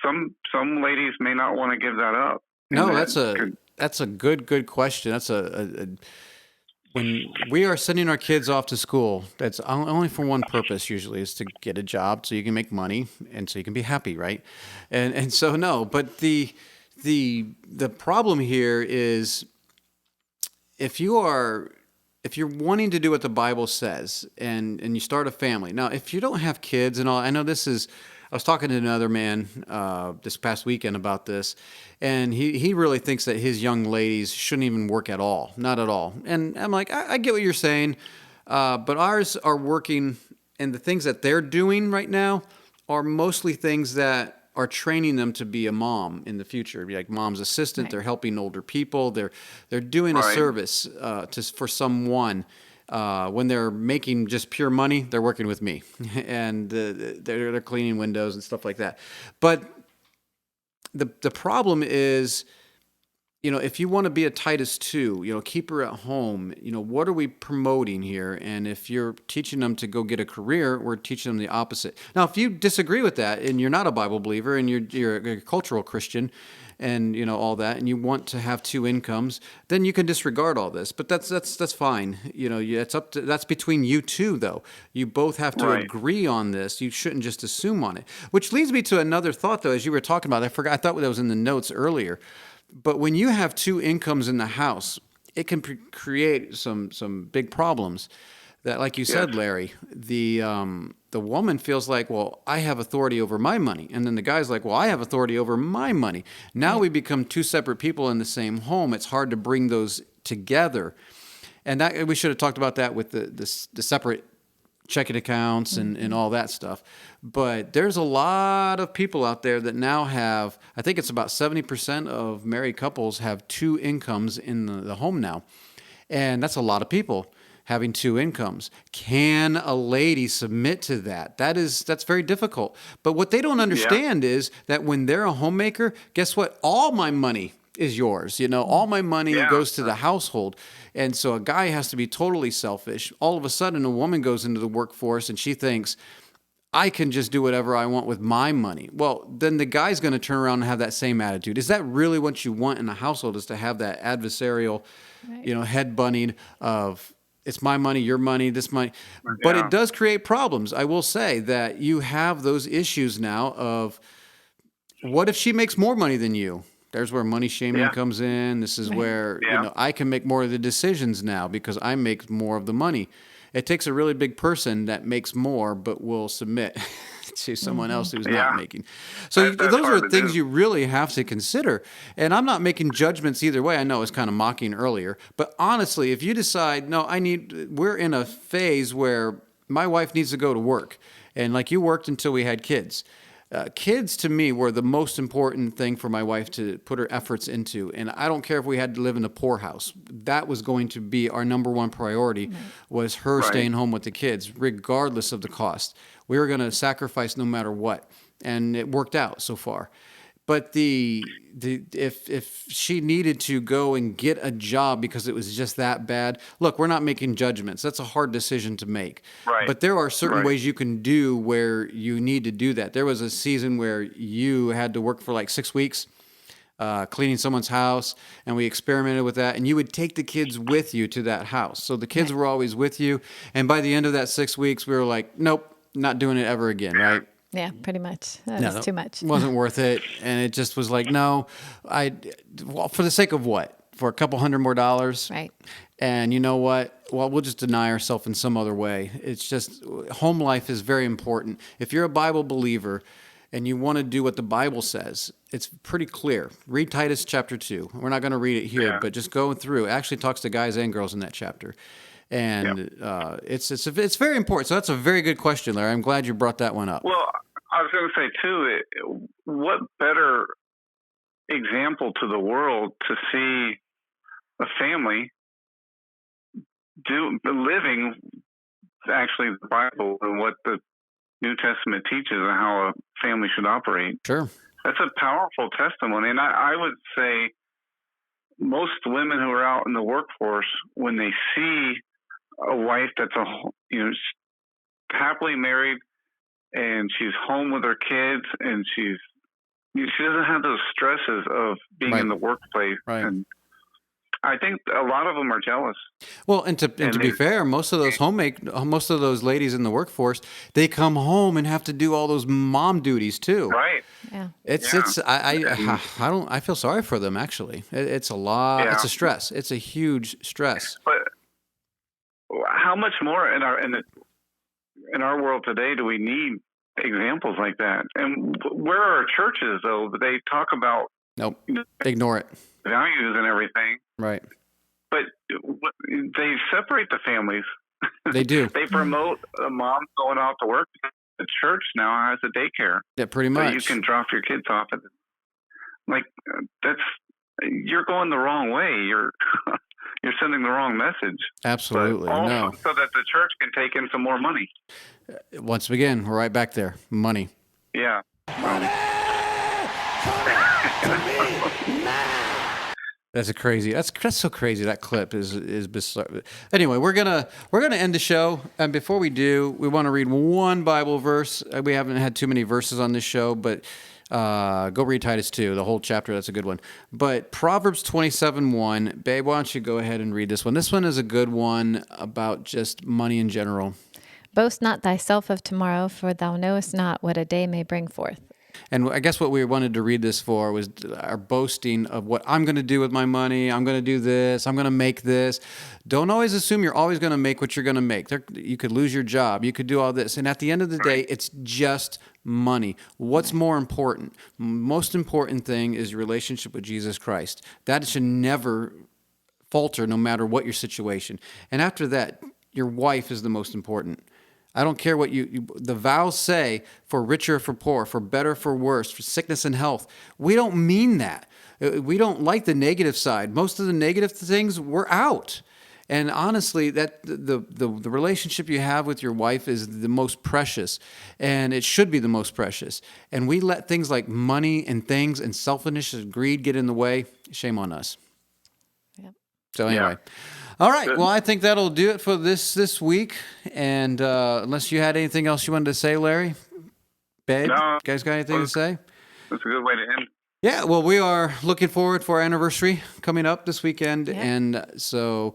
some ladies may not want to give that up. No, that's a good question. That's when we are sending our kids off to school, that's only for one purpose usually, is to get a job so you can make money and so you can be happy, right? And so no, but the problem here is if you're wanting to do what the Bible says and you start a family. Now, if you don't have kids and all, I know I was talking to another man this past weekend about this, and he really thinks that his young ladies shouldn't even work at all, not at all. And I'm like, I get what you're saying, but ours are working, and the things that they're doing right now are mostly things that are training them to be a mom in the future, be like mom's assistant. Right. They're helping older people. They're doing a service for someone. When they're making just pure money, they're working with me, and they're cleaning windows and stuff like that. But the problem is, if you want to be a Titus 2, keep her at home. What are we promoting here? And if you're teaching them to go get a career, we're teaching them the opposite. Now, if you disagree with that and you're not a Bible believer and you're a cultural Christian, and all that, and you want to have two incomes, then you can disregard all this. But that's fine. That's between you two, though. You both have to agree on this. You shouldn't just assume on it. Which leads me to another thought, though, as you were talking about. I thought that was in the notes earlier. But when you have two incomes in the house, it can create some big problems. That, like you said, Larry, the woman feels like, well, I have authority over my money. And then the guy's like, well, I have authority over my money. Now we become two separate people in the same home. It's hard to bring those together. And that we should have talked about that with the separate checking accounts and all that stuff. But there's a lot of people out there that now have, I think it's about 70% of married couples have two incomes in the home now. And that's a lot of people having two incomes. Can a lady submit to that? That's very difficult. But what they don't understand is that when they're a homemaker, guess what? All my money is yours. All my money goes to the household. And so a guy has to be totally selfish. All of a sudden, a woman goes into the workforce and she thinks, I can just do whatever I want with my money. Well, then the guy's going to turn around and have that same attitude. Is that really what you want in a household, is to have that adversarial, head butting of, it's my money, your money, this money. But it does create problems. I will say that you have those issues now of, what if she makes more money than you? There's where money shaming comes in. This is where I can make more of the decisions now because I make more of the money. It takes a really big person that makes more but will submit to someone else who's not making. So those are things you really have to consider. And I'm not making judgments either way. I know I was kind of mocking earlier. But honestly, if you decide, no, we're in a phase where my wife needs to go to work. And like you worked until we had kids. Kids, to me, were the most important thing for my wife to put her efforts into. And I don't care if we had to live in a poorhouse. That was going to be our number one priority, was her staying home with the kids, regardless of the cost. We were going to sacrifice no matter what. and it worked out so far. But if she needed to go and get a job because it was just that bad, look, we're not making judgments. That's a hard decision to make. Right. But there are certain ways you can do where you need to do that. There was a season where you had to work for like 6 weeks, cleaning someone's house, and we experimented with that. And you would take the kids with you to that house. So the kids were always with you. And by the end of that 6 weeks, we were like, nope, not doing it ever again, right? Yeah, pretty much. That was too much. Wasn't worth it. And it just was like, no, for the sake of what? For a couple $100 more. Right. And you know what? Well, we'll just deny ourselves in some other way. It's just, home life is very important. If you're a Bible believer and you want to do what the Bible says, it's pretty clear. Read Titus chapter 2. We're not going to read it here, but just go through. It actually talks to guys and girls in that chapter. And it's very important. So that's a very good question, Larry. I'm glad you brought that one up. Well, I was going to say, too, what better example to the world to see a family living actually the Bible and what the New Testament teaches and how a family should operate. Sure. That's a powerful testimony. And I would say most women who are out in the workforce, when they see a wife that's happily married and she's home with her kids and she doesn't have those stresses of being in the workplace. Right. And I think a lot of them are jealous. Well, and to be fair, most of those ladies in the workforce, they come home and have to do all those mom duties too. Right. Yeah. I feel sorry for them actually. It's a lot. Yeah. It's a stress. It's a huge stress. But how much more in our world today do we need examples like that? And where are churches though? They talk about ignore it. Values and everything. Right. But they separate the families. They do. They promote a mom going off to work. The church now has a daycare. Yeah, pretty much. So you can drop your kids off at you're going the wrong way. You're sending the wrong message. Absolutely. But also no. so that the church can take in some more money. Once again, we're right back there. Money. Yeah. That's so crazy. That clip is bizarre. Anyway, we're gonna end the show, and before we do, we want to read one Bible verse. We haven't had too many verses on this show, but go read Titus 2, the whole chapter. That's a good one. But Proverbs 27:1, babe, why don't you go ahead and read this one? This one is a good one about just money in general. Boast not thyself of tomorrow, for thou knowest not what a day may bring forth. And I guess what we wanted to read this for was our boasting of what I'm going to do with my money. I'm going to do this. I'm going to make this. Don't always assume you're always going to make what you're going to make. You could lose your job. You could do all this. And at the end of the day, it's just money. What's more important? Most important thing is your relationship with Jesus Christ. That should never falter no matter what your situation. And after that, your wife is the most important. I don't care what the vows say, for richer or for poor, for better, for worse, for sickness and health. We don't mean that. We don't like the negative side. Most of the negative things, we're out. And honestly, that the relationship you have with your wife is the most precious, and it should be the most precious. And we let things like money and things and selfishness and greed get in the way. Shame on us. Yep. So anyway. Yeah. All right. Well, I think that'll do it for this week. And unless you had anything else you wanted to say, Larry, babe, no, you guys got anything to say? That's a good way to end. Yeah. Well, we are looking forward for our anniversary coming up this weekend. Yeah. And so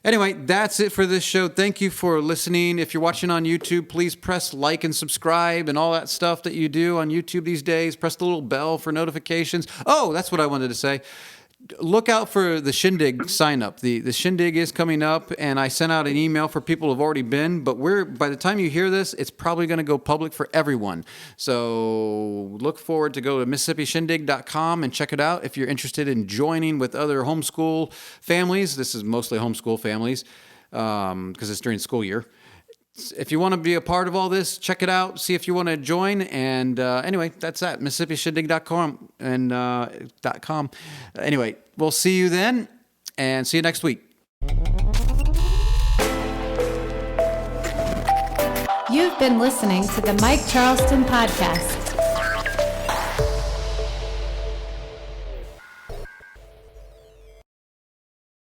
anyway, that's it for this show. Thank you for listening. If you're watching on YouTube, please press like and subscribe and all that stuff that you do on YouTube these days. Press the little bell for notifications. Oh, that's what I wanted to say. Look out for the Shindig sign up. The Shindig is coming up, and I sent out an email for people who've already been, but by the time you hear this, it's probably going to go public for everyone. So look forward to go to MississippiShindig.com and check it out if you're interested in joining with other homeschool families. This is mostly homeschool families because it's during school year. If you want to be a part of all this, check it out. See if you want to join. And anyway, that's that. MississippiShindig.com and .com. Anyway, we'll see you then, and see you next week. You've been listening to the Mike Charleston Podcast.